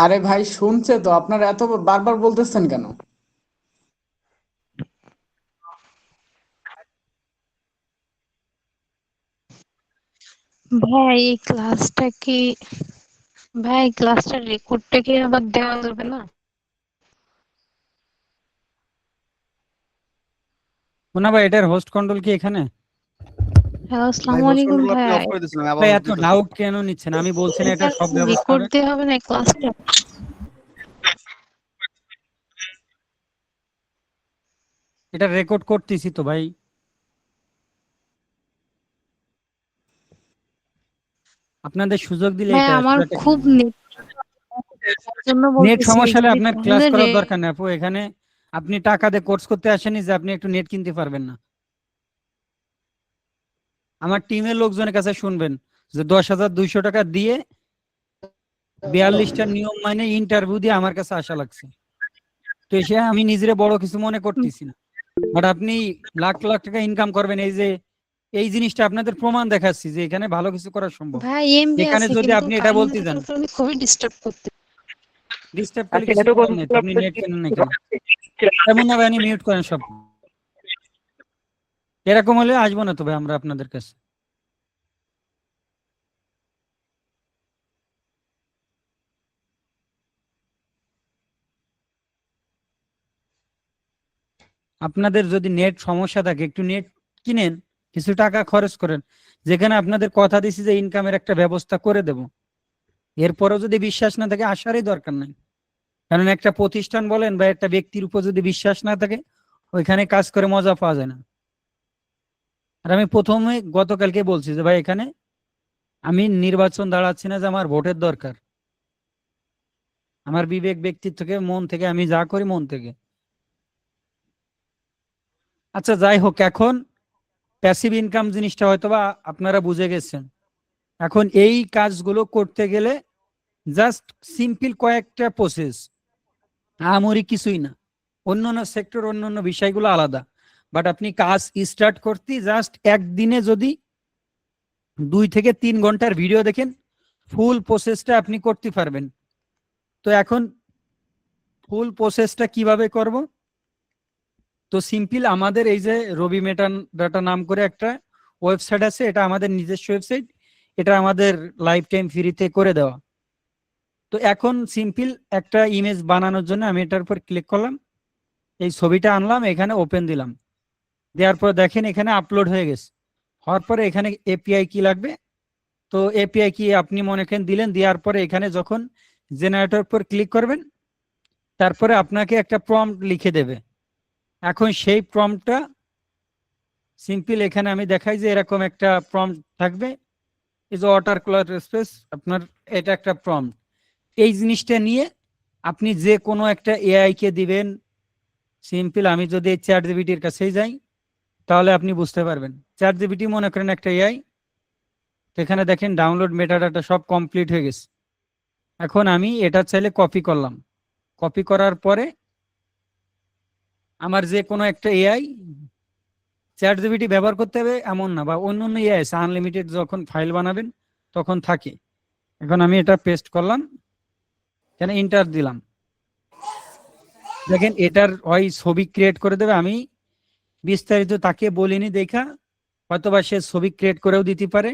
Speaker 9: আরে ভাই শুনছে তো, আপনারা এত বারবার বলতেছেন কেন?
Speaker 10: ভাই এই ক্লাসটা কি, ভাই ক্লাসটা রেকর্ডটা কি আবার দেওয়া যাবে না?
Speaker 1: মুন্না ভাই, এটার হোস্ট কন্ট্রোল কি এখানে?
Speaker 10: হ্যালো,
Speaker 2: ভাই
Speaker 10: আসসালামু
Speaker 2: হোস্ট
Speaker 10: আলাইকুম
Speaker 2: কন্ট্রোল আপনি
Speaker 10: ভাই।
Speaker 2: অফ করে দিয়েছেন, আমি আবার
Speaker 1: ভাই
Speaker 2: off
Speaker 1: এত
Speaker 2: দিতেছি।
Speaker 1: ডাউট কেন নিচ্ছেন? আমি বলছি না এটা সব ব্যবস্থা
Speaker 10: রেকর্ড
Speaker 1: হবে।
Speaker 10: দিয়ে হবে না ক্লাসটা?
Speaker 1: এটা রেকর্ড করতেছি তো ভাই। আপনাদের সুযোগ দিলে
Speaker 10: ভাই
Speaker 1: এটা
Speaker 10: আমার
Speaker 1: আসলে
Speaker 10: খুব নেট জন্য
Speaker 1: নেট
Speaker 10: বলতেছি
Speaker 1: সমস্যা হলে
Speaker 10: যদি
Speaker 1: আপনার ক্লাস
Speaker 10: তাহলে
Speaker 1: করার দরকার নেই আপু। এখানে আপনি টাকা দিয়ে কোর্স করতে আসেনি যে আপনি একটু নেট কিনতে পারবেন না। আমার টিমের লোকজনের কাছে শুনবেন যে 10,200 টাকা দিয়ে 42টা নিয়ম মানে ইন্টারভিউ দিয়ে আমার কাছে আসা লাগছে। তো এসে আমি নিজেরে বড় কিছু মনে করতেছি না, বাট আপনি লাখ লাখ টাকা ইনকাম করবেন, এই যে এই জিনিসটা আপনাদের প্রমাণ দেখাচ্ছি যে এখানে ভালো কিছু করা সম্ভব।
Speaker 10: ভাই এমবি
Speaker 1: এখানে
Speaker 10: আছে
Speaker 1: যদি
Speaker 10: কিন্তু
Speaker 1: আপনি এটা বলতে
Speaker 10: কারেন্টের
Speaker 1: যান,
Speaker 10: কারণে খুবই ডিস্টার্ব করতে।
Speaker 1: ডিস্টার্ব করলে কিছু করার নেই তো, আপনি নেট কেনেন না কেন? এমন না ভাই, আপনি মিউট করেন সব। এরকম হলে আসবো না তো ভাই আমরা আপনাদের কাছে। আপনাদের যদি নেট সমস্যা থাকে একটু নেট কিনেন, কিছু টাকা খরচ করেন, যেখানে আপনাদের কথা দিছি যে ইনকামের একটা ব্যবস্থা করে দেব। এরপরেও যদি বিশ্বাস না থাকে আসারই দরকার নাই, কারণ একটা প্রতিষ্ঠান বলেন বা একটা ব্যক্তির উপর যদি বিশ্বাস না থাকে ওইখানে কাজ করে মজা পাওয়া যায় না। আর আমি প্রথমে গতকালকে বলছি যে ভাই এখানে আমি নির্বাচন দাঁড়াচ্ছি না যে আমার ভোটের দরকার, আমার বিবেক ব্যক্তিত্বকে মন থেকে আমি যা করি মন থেকে। আচ্ছা যাই হোক, এখন প্যাসিভ ইনকাম জিনিসটা হয়তোবা আপনারা বুঝে গেছেন। এখন এই কাজগুলো করতে গেলে জাস্ট সিম্পল কয়েকটা প্রসেস, আহামরি কিছুই না। অন্যান্য সেক্টর অন্যান্য বিষয়গুলো আলাদা, বাট আপনি কাজ স্টার্ট করতে জাস্ট একদিনে যদি 2 থেকে 3 ঘন্টার ভিডিও দেখেন, ফুল প্রসেসটা আপনি করতে পারবেন। তো এখন ফুল প্রসেসটা কিভাবে করব? তো সিম্পল, আমাদের এই যে রবি মেটা ডাটা নাম করে একটা ওয়েবসাইট আছে, এটা আমাদের নিজস্ব ওয়েবসাইট, এটা আমাদের লাইফ টাইম ফ্রিতে করে দেওয়া। তো এখন সিম্পল একটা ইমেজ বানানোর জন্য আমি এটার উপর ক্লিক করলাম, এই ছবিটা আনলাম, এখানে ওপেন দিলাম, দেওয়ার পর দেখেন এখানে আপলোড হয়ে গেছে। হওয়ার পরে এখানে এপিআই কি লাগবে, তো এপিআই কি আপনি মনে করেন দিলেন, দেওয়ার পরে এখানে যখন জেনারেটর উপর ক্লিক করবেন, তারপরে আপনাকে একটা প্রম্পট লিখে দেবে। এখন সেই প্রম্পটটা সিম্পল এখানে আমি দেখাই যে এরকম একটা প্রম্পট থাকবে, এই যে ওয়াটার কালার স্পেস, আপনার এটা একটা প্রম্পট। এই জিনিসটা নিয়ে আপনি যে কোনো একটা এআই কে দিবেন। সিম্পল আমি যদি চ্যাট জিপিটির কাছেই যাই তাহলে আপনি বুঝতে পারবেন। চ্যাট জিপিটি মনে করেন একটা এআই, তো এখানে দেখেন ডাউনলোড মেটাডাটা সব কমপ্লিট হয়ে গেছে। এখন আমি এটা চাইলে কপি করলাম, কপি করার পরে আমার যে কোনো একটা এআই, চ্যাট জিপিটি ব্যবহার করতে হবে এমন না, বা অন্য অন্য এআই আছে আনলিমিটেড, যখন ফাইল বানাবেন তখন থাকে। এখন আমি এটা পেস্ট করলাম, এখানে ইন্টার দিলাম, দেখেন এটার ওই ছবি ক্রিয়েট করে দেবে। আমি বিস্তারিত তাকে বলিনি দেখা, হয়তোবা সে ছবি ক্রিয়েট করেও দিতে পারে,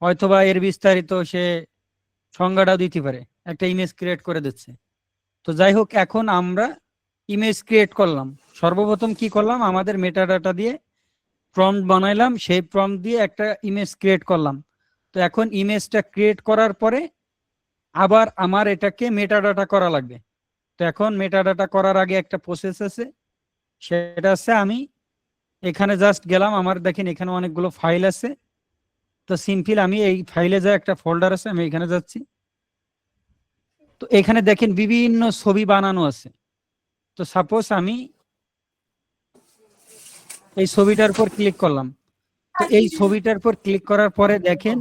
Speaker 1: হয়তোবা এর বিস্তারিত সে সংজ্ঞাটাও দিতে পারে, একটা ইমেজ ক্রিয়েট করে দিচ্ছে। তো যাই হোক, এখন আমরা ইমেজ ক্রিয়েট করলাম। সর্বপ্রথম কি করলাম, আমাদের মেটাডাটা দিয়ে প্রম্পট বানাইলাম, সেই প্রম্পট দিয়ে একটা ইমেজ ক্রিয়েট করলাম। তো এখন ইমেজটা ক্রিয়েট করার পরে আবার আমার এটাকে মেটাডাটা করা লাগবে। তো এখন মেটাডাটা করার আগে একটা প্রসেস আছে, সেটা আছে আমি এখানে জাস্ট গেলাম, আমার দেখেন এখানে অনেকগুলো ফাইল আছে। তো সিম্পল আমি এই ফাইলে যা একটা ফোল্ডার আছে, আমি এখানে যাচ্ছি। তো এখানে দেখেন বিভিন্ন ছবি বানানো আছে। তো সাপোজ আমি এই ছবিটার উপর ক্লিক করলাম, তো এই ছবিটার উপর ক্লিক করার পরে দেখেন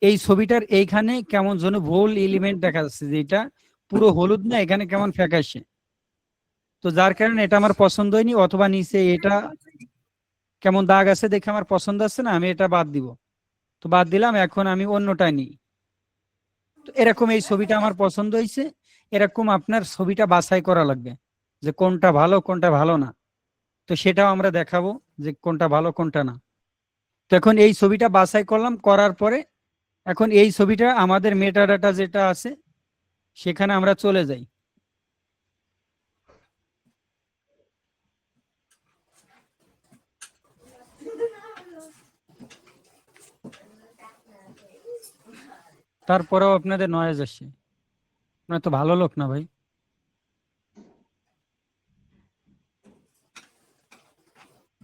Speaker 1: এই ছবিটার এইখানে কেমন যেন ভুল এলিমেন্ট দেখা যাচ্ছে, যেটা পুরো হলুদ না, এখানে কেমন ফ্যাকাশে। তো যার কারণে এটা আমার পছন্দ হয়নি, অথবা নিচে এটা কেমন দাগ আছে দেখে আমার পছন্দ আছে না, আমি এটা বাদ দিব। তো বাদ দিলাম, এখন আমি অন্যটা নিই। তো এরকম এই ছবিটা আমার পছন্দ হয়েছে, এরকম আপনার ছবিটা বাছাই করা লাগবে যে কোনটা ভালো কোনটা ভালো না। তো সেটাও আমরা দেখাবো যে কোনটা ভালো কোনটা না। তো এখন এই ছবিটা বাছাই করলাম, করার পরে এখন এই ছবিটা আমাদের মেটাডাটা যেটা আছে সেখানে আমরা চলে যাই। তারপরেও আপনাদের নয়েজ আসছে, আপনার তো ভালো লোক না ভাই।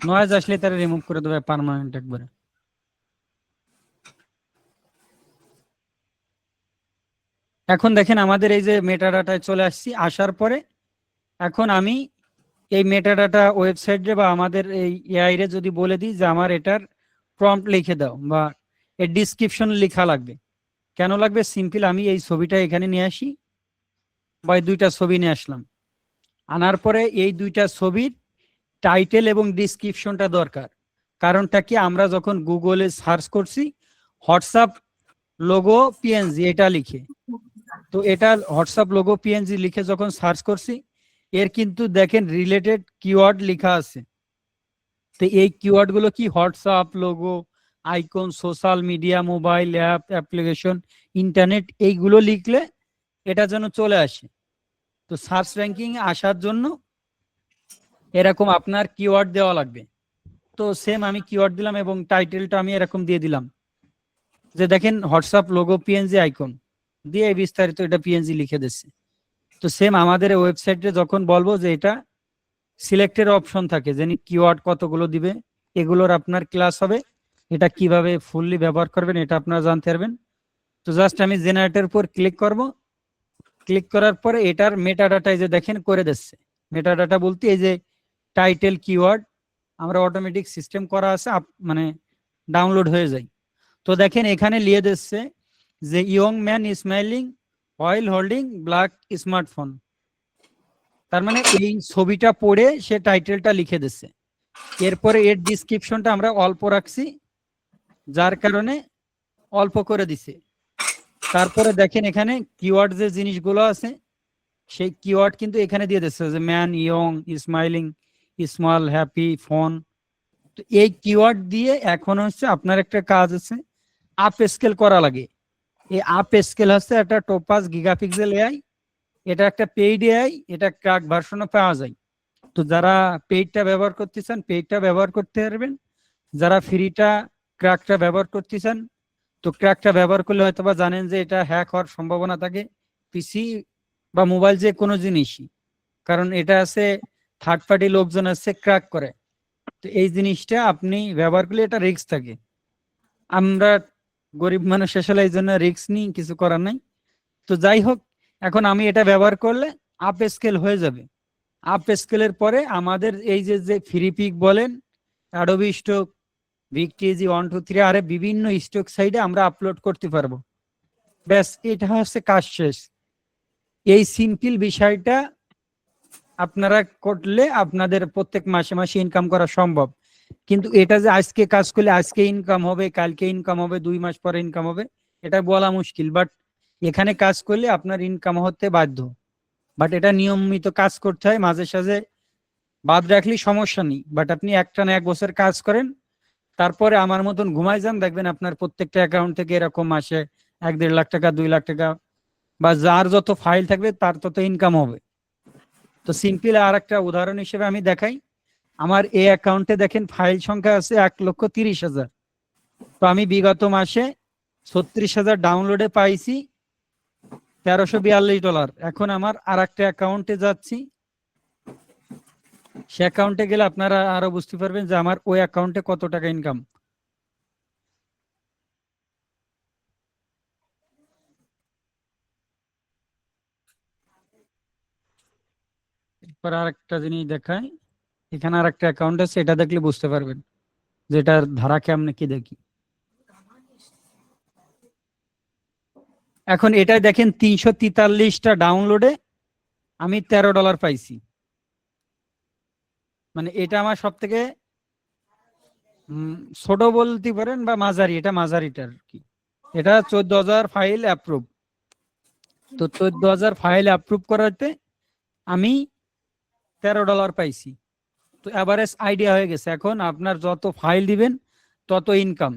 Speaker 1: নয়েজ আসলে তারা রিমুভ করে দেবে পার্মানেন্ট একবারে। এখন দেখেন আমাদের এই যে মেটাডাটায় চলে আসছি, আসার পরে এখন আমি এই মেটাডাটা ওয়েবসাইটে বা আমাদের এই এআই রে যদি বলে দিই যে আমার এটার প্রম্পট লিখে দাও বা এর ডিসক্রিপশন লেখা লাগবে। কেন লাগবে, সিম্পল আমি এই ছবিটা এখানে নিয়ে আসি বা এই দুইটা ছবি নিয়ে আসলাম, আনার পরে এই দুইটা ছবির টাইটেল এবং ডিসক্রিপশনটা দরকার। কারণটা কি, আমরা যখন গুগলে সার্চ করছি হোয়াটসঅ্যাপ লোগো পিএনজি এটা লিখে, তো এটা হোয়াটসঅ্যাপ লোগো পিএনজি লিখে যখন সার্চ করছি, এর কিন্তু দেখেন রিলেটেড কিওয়ার্ড লেখা আছে। তো এই কিওয়ার্ড গুলো কি, WhatsApp logo, icon, social media, mobile app, application, internet, এইগুলো লিখলে এটা যেন চলে আসে। তো সার্চ র্যাঙ্কিং আসার জন্য এরকম আপনার কিওয়ার্ড দেওয়া লাগবে। তো সেম আমি কিওয়ার্ড দিলাম এবং টাইটেলটা আমি এরকম দিয়ে দিলাম যে দেখেন হোয়াটসঅ্যাপ লোগো পিএনজি আইকন দিয়ে বিস্তারিত এটা পিএনজি লিখে দিচ্ছে। তো সেম আমাদের ওয়েবসাইটে যখন বলবো যে এটা সিলেক্টের অপশন থাকে, যেন কিওয়ার্ড কতগুলো দিবে, এগুলোর আপনার ক্লাস হবে। এটা কিভাবে ফুললি ব্যবহার করবেন এটা আপনারা জানতে পারবেন। তো জাস্ট আমি জেনারেটরের উপর ক্লিক করব। ক্লিক করার পরে এটার মেটাডাটা এই যে দেখেন করে দিচ্ছে। মেটাডাটা বলতে এই যে টাইটেল কিওয়ার্ড আমরা অটোমেটিক সিস্টেম করা আছে, মানে ডাউনলোড হয়ে যায়। তো দেখেন এখানে লিখে দিচ্ছে যে young man smiling while holding black smartphone. তার মানে এই ছবিটা পড়ে সে টাইটেলটা লিখে দিচ্ছে। এরপরে এর ডিসক্রিপশনটা আমরা অল্প রাখছি, যার কারণে অল্প করে দিছে। তারপরে দেখেন এখানে কিওয়ার্ড যে জিনিসগুলো আছে সেই কিওয়ার্ড কিন্তু এখানে দিয়ে দিচ্ছে যে man, young, smiling, small, happy, phone. তো এই কিওয়ার্ড দিয়ে এখন হচ্ছে আপনার একটা কাজ আছে, আপ স্কেল করা লাগে। এই আপ স্কেল হচ্ছে একটা টোপাস গিগাপিক্সেল এআই, এটা একটা পেইড এআই, এটা ক্র্যাক ভার্সনও পাওয়া যায়। তো যারা পেইডটা ব্যবহার করতে চান পেইডটা ব্যবহার করতে পারবেন, যারা ফ্রিটা ক্র্যাকটা ব্যবহার করতে চান তো ক্র্যাকটা ব্যবহার করলে হয়তো বা জানেন যে এটা হ্যাক হওয়ার সম্ভাবনা থাকে, পিসি বা মোবাইল যে কোনো জিনিসই, কারণ এটা আছে থার্ড পার্টি লোকজন আছে ক্র্যাক করে। তো এই জিনিসটা আপনি ব্যবহার করলে এটা রিস্ক থাকে। আমরা গরিব মানুষ আসলে এই জন্য রিস্ক নিই, কিছু করার নাই। তো যাই হোক, এখন আমি এটা ব্যবহার করলে আপ স্কেল হয়ে যাবে। আপ স্কেলের পরে আমাদের এই যে ফ্রি পিক বলেন, অ্যাডোবি স্টক, ভিকটিজি 1 2 3 আরে বিভিন্ন স্টক সাইডে আমরা আপলোড করতে পারবো। ব্যাস, এটা হচ্ছে কাজ শেষ। এই সিম্পল বিষয়টা আপনারা করলে আপনাদের প্রত্যেক মাসে মাসে ইনকাম করা সম্ভব। কিন্তু এটা যে আজকে কাজ করলে আজকে ইনকাম হবে, কালকে ইনকাম হবে, 2 মাস পরে ইনকাম হবে, এটা বলা মুশকিল। বাট এখানে কাজ করলে আপনার ইনকাম হতে বাধ্য। বাট এটা নিয়মিত কাজ করতে হয়, মাঝে সাঝে বাদ রাখলে সমস্যা নেই। বাট আপনি একটানা 1 বছর কাজ করেন, তারপরে আমার মতন ঘুমাই যান, দেখবেন আপনার প্রত্যেকটা অ্যাকাউন্ট থেকে এরকম মাসে 1-1.5 লাখ টাকা, 2 লাখ টাকা, বা যার যত ফাইল থাকবে তার তত ইনকাম হবে। তো সিম্পল আর একটা উদাহরণ হিসেবে আমি দেখাই। আমার এই অ্যাকাউন্টে দেখেন ফাইল সংখ্যা আছে 1,30,000। তো আমি বিগত মাসে 36,000 ডাউনলোডে পাইছি $1342। এখন আমার আর একটা অ্যাকাউন্টে যাচ্ছি, সে অ্যাকাউন্টে গেলে আপনারা আরো বুঝতে পারবেন যে আমার ওই অ্যাকাউন্টে কত টাকা ইনকাম। এরপর আর একটা জিনিস দেখাই, এখানে আর একটা অ্যাকাউন্ট আছে, এটা দেখলে বুঝতে পারবেন যেটার ধারা কেমনে কি দেখি। এখন এটা দেখেন 343টা ডাউনলোডে আমি $13 পাইছি। মানে এটা আমার সব থেকে ছোট বলতে পারেন বা মাঝারি, এটা মাঝারিটার কি। এটা 14,000 ফাইল অ্যাপ্রুভ। তো 14,000 ফাইল অ্যাপ্রুভ করাতে আমি $13 পাইছি। তো এভারেজ আইডিয়া হয়ে গেছে। এখন আপনার যত ফাইল দিবেন তত ইনকাম।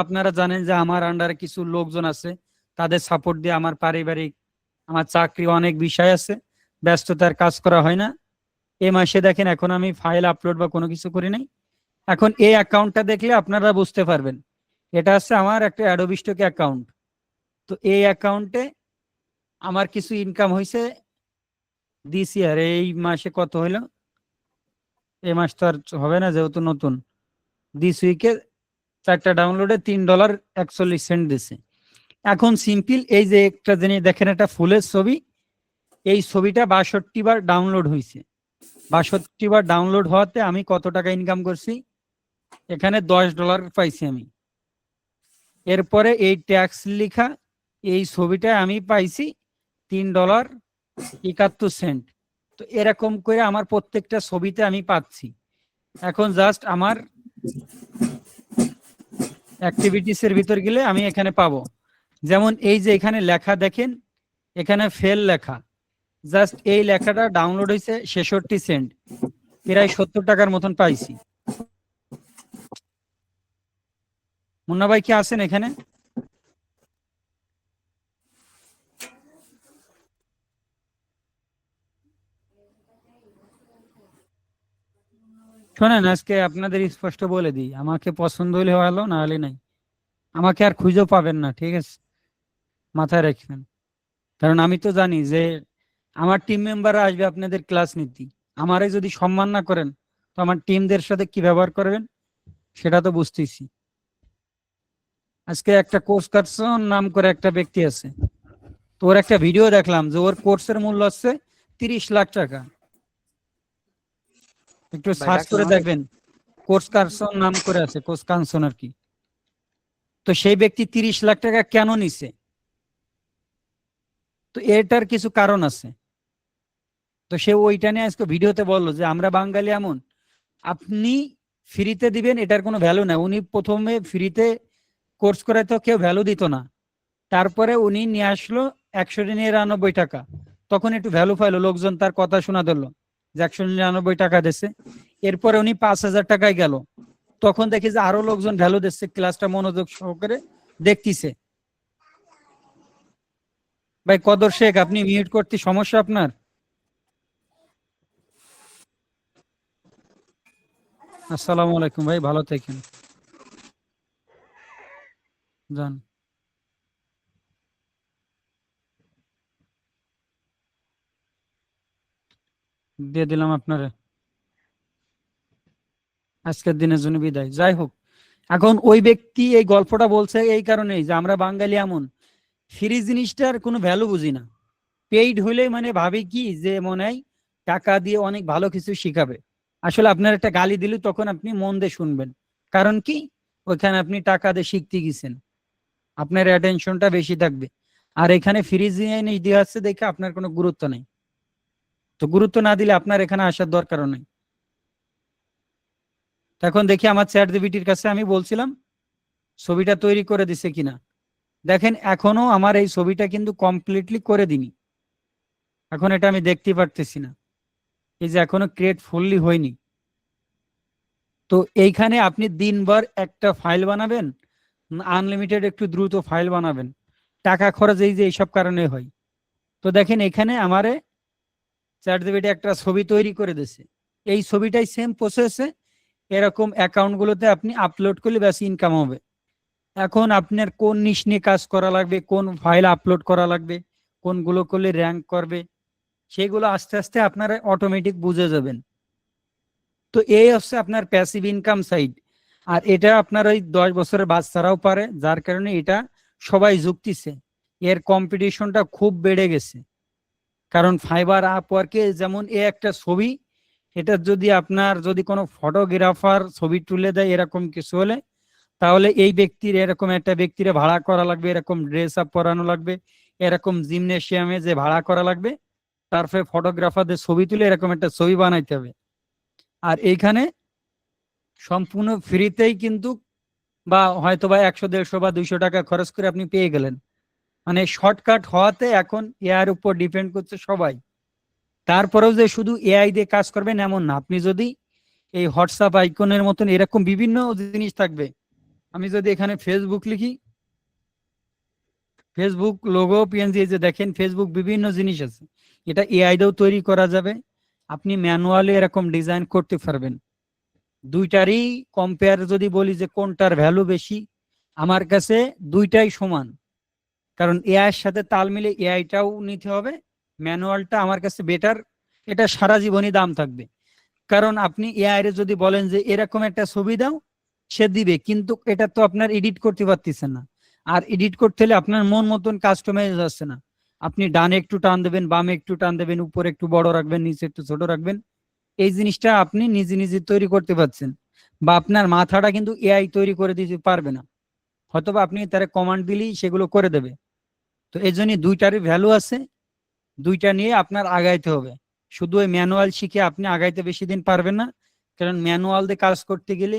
Speaker 1: আপনারা জানেন যে আমার আন্ডারে কিছু লোকজন আছে, তাদের সাপোর্ট দিয়ে আমার পারিবারিক, আমার চাকরি, অনেক বিষয় আছে, ব্যস্ততার কাজ করা হয় না। এই মাসে দেখেন এখন আমি ফাইল আপলোড বা কোনো কিছু করি নাই। এখন এই অ্যাকাউন্টটা দেখলে আপনারা বুঝতে পারবেন, এটা হচ্ছে আমার একটা অ্যাডোবি স্টক অ্যাকাউন্ট। তো এই অ্যাকাউন্টে আমার কিছু ইনকাম হয়েছে দিস ইয়ার। এই মাসে কত হইলো, এই মাস তো আর হবে না যেহেতু নতুন। দিস উইকে 4টা ডাউনলোডে $3.41 দিছে। এখন সিম্পল এই যে একটা জিনিস দেখেন, একটা ফুলের ছবি, এই ছবিটা 62 বার ডাউনলোড হয়েছে। 62 বার ডাউনলোড হওয়াতে আমি কত টাকা ইনকাম করছি, এখানে $10 পাইছি আমি। এরপরে এই ট্যাক্স লেখা এই ছবিটা আমি পাইছি $3.71। তো এরকম করে আমার প্রত্যেকটা ছবিতে আমি পাচ্ছি। এখন জাস্ট আমার অ্যাক্টিভিটিস এর ভিতর গেলে আমি এখানে পাবো। যেমন এই যে এখানে লেখা দেখেন, এখানে ফেল লেখা, জাস্ট এই লেখাটা ডাউনলোড হয়েছে 66 সেন্ট, প্রায় 70 টাকার মতন পাইছি। মুন্না ভাই কি আছেন এখানে? শোনেন, আজকে আপনাদের স্পষ্ট বলে দিই, আমাকে পছন্দ হলে ভালো, না হলে নাই। আমাকে আর খুঁজেও পাবেন না, ঠিক আছে? মাথায় রাখবেন। কারণ আমি তো জানি যে আমার টিম মেম্বাররা আসবে আপনাদের ক্লাস নিতে, আমারে যদি সম্মান না করেন তো আমার টিমদের সাথে কি ব্যবহার করবেন সেটা তো বুঝতেছি। আজকে একটা কোর্স কাটসন নাম করে একটা ব্যক্তি আছে, তো ওর একটা ভিডিও দেখলাম যে ওর কোর্সের মূল্য হচ্ছে 30 লাখ টাকা। একটু
Speaker 2: ভাই,
Speaker 1: সার্চ
Speaker 2: ডাকছেন
Speaker 1: করে
Speaker 2: আমাকে?
Speaker 1: দেখবেন, কোর্স কানসন নাম করে আছে, কোর্স কানসন আর কি। তো সেই ব্যক্তি 30 লাখ টাকা কেন নিছে? তো এটার কিছু কারণ আছে। তো সে ওইটা নিয়ে আজকে ভিডিওতে বললো যে আমরা বাঙালি এমন, আপনি ফ্রিতে দিবেন এটার কোনো ভ্যালু নাই। উনি প্রথমে ফ্রিতে কোর্স করে তো কেউ ভ্যালু দিত না, তারপরে উনি নিয়ে আসলো 199 টাকা, তখন একটু ভ্যালু পাইলো, লোকজন তার কথা শোনা ধরলো যে 199 টাকা দিচ্ছে। এরপরে উনি 5,000 টাকায় গেল, তখন দেখি যে আরো লোকজন ভ্যালু দিচ্ছে, ক্লাসটা মনোযোগ সহকারে দেখতিছে। ভাই কদর শেখ, আপনি মিউট করতে সমস্যা আপনার? আসসালামু আলাইকুম ভাই, ভালো থাকেন, যান। দিয়ে দিলাম আপনারে, আজকের দিনের জন্য বিদায়। যাই হোক, এখন ওই ব্যক্তি এই গল্পটা বলছে এই কারণেই যে আমরা বাঙালি এমন, ফ্রি জিনিসটার কোনো ভ্যালু বুঝি না। পেইড হইলে মানে ভাবি কি যে মনে হয় টাকা দিয়ে অনেক ভালো কিছু শিখাবে। আসলে আপনার একটা গালি দিলে তখন আপনি মন দিয়ে শুনবেন, কারণ কি ওইখানে আপনি টাকা দিয়ে শিখতে গেছেন, আপনার অ্যাটেনশনটা বেশি থাকবে। আর এখানে ফ্রি জিনিস দেওয়া হচ্ছে দেখে আপনার কোনো গুরুত্ব নেই, তো গুরুত্ব না দিলে আপনার এখানে আসার দরকারও নেই। এখন দেখি আমার চ্যাট জিপিটির কাছে আমি বলছিলাম ছবিটা তৈরি করে দিছে কিনা। দেখেন এখনো আমার এই ছবিটা কিন্তু কমপ্লিটলি করে দিনি, এখন এটা আমি দেখতে পারতেছি না, এই যে এখনো ক্রিয়েট ফুললি হয়নি। তো এইখানে আপনি দিনভর একটা ফাইল বানাবেন, আনলিমিটেড একটু দ্রুত ফাইল বানাবেন, টাকা খরচ এই যে এইসব কারণে হয়। তো দেখেন এখানে আমারে চ্যাট জিপিটি একটা ছবি তৈরি করে দিয়েছে, এই ছবিটাই সেম প্রসেসে এরকম অ্যাকাউন্টগুলোতে আপনি আপলোড করলে ব্যাস ইনকাম হবে। এখন আপনার কোন নিশ নিয়ে কাজ করা লাগবে, কোন ফাইল আপলোড করা লাগবে, কোনগুলো করলে র্যাঙ্ক করবে, সেগুলো আস্তে আস্তে আপনারা অটোমেটিক বুঝে যাবেন। তো এই হচ্ছে আপনার প্যাসিভ ইনকাম সাইড। আর এটা আপনার ওই 10 বছরের বাচ্চারাও পারে, যার কারণে এটা সবাই যুক্তিছে, এর কম্পিটিশনটা খুব বেড়ে গেছে। কারণ ফাইবার আপওয়ার্কে যেমন এ একটা ছবি, এটা যদি আপনার যদি কোনো ফটোগ্রাফার ছবি তুলে দেয় এরকম কিছু হলে, তাহলে এই ব্যক্তির এরকম একটা ব্যক্তিরে ভাড়া করা লাগবে, এরকম ড্রেস আপ পরানো লাগবে, এরকম জিমনেশিয়ামে যে ভাড়া করা লাগবে, তারপরে ফটোগ্রাফারদের ছবি তুলে এরকম একটা ছবি বানাইতে হবে। আর এইখানে সম্পূর্ণ ফ্রিতেই কিন্তু, বা হয়তো বা 100, 150 বা 200 টাকা খরচ করে আপনি পেয়ে গেলেন। মানে শর্টকাট হওয়াতে এখন এআই এর উপর ডিপেন্ড করছে সবাই। তারপরেও যে শুধু এআই দিয়ে কাজ করবেন এমন না, আপনি যদি এই হোয়াটসঅ্যাপ আইকনের মতন এরকম বিভিন্ন জিনিস থাকবে, আমি যদি এখানে ফেসবুক লিখি, ফেসবুক লোগো পিএনজি, যে দেখেন ফেসবুক বিভিন্ন জিনিস আছে, এটা এআই দিয়েও তৈরি করা যাবে, আপনি ম্যানুয়ালি এরকম ডিজাইন করতে পারবেন। দুইটারই কম্পেয়ার যদি বলি যে কোনটার ভ্যালু বেশি, আমার কাছে দুইটাই সমান, কারণ এআই এর সাথে তাল মিলে এআইটাও নিতে হবে, ম্যানুয়ালটা আমার কাছে বেটার, এটা সারা জীবনই দাম থাকবে। কারণ আপনি এআই এর যদি বলেন যে এরকম একটা ছবি দাও, সে দিবে, কিন্তু এটা তো আপনার এডিট করতে পারতেছেন না। আর এডিট করতে হলে আপনার মন মতন কাস্টমাইজ আসছে না, আপনি ডানে একটু টান দেবেন, বামে একটু টান দেবেন, উপরে একটু বড় রাখবেন, নিচে একটু ছোট রাখবেন, এই জিনিসটা আপনি নিজে নিজে তৈরি করতে পারছেন। বা আপনার মাথাটা কিন্তু এআই তৈরি করে দিতে পারবে না, হয়তোবা আপনি তারা কমান্ড দিলেই সেগুলো করে দেবে। তো এই জন্য দুইটারই ভ্যালু আছে, দুইটা নিয়ে আপনার আগাইতে হবে। শুধু ওই ম্যানুয়াল শিখে আপনি আগাইতে বেশি দিন পারবেন না, কারণ ম্যানুয়াল দিয়ে কাজ করতে গেলে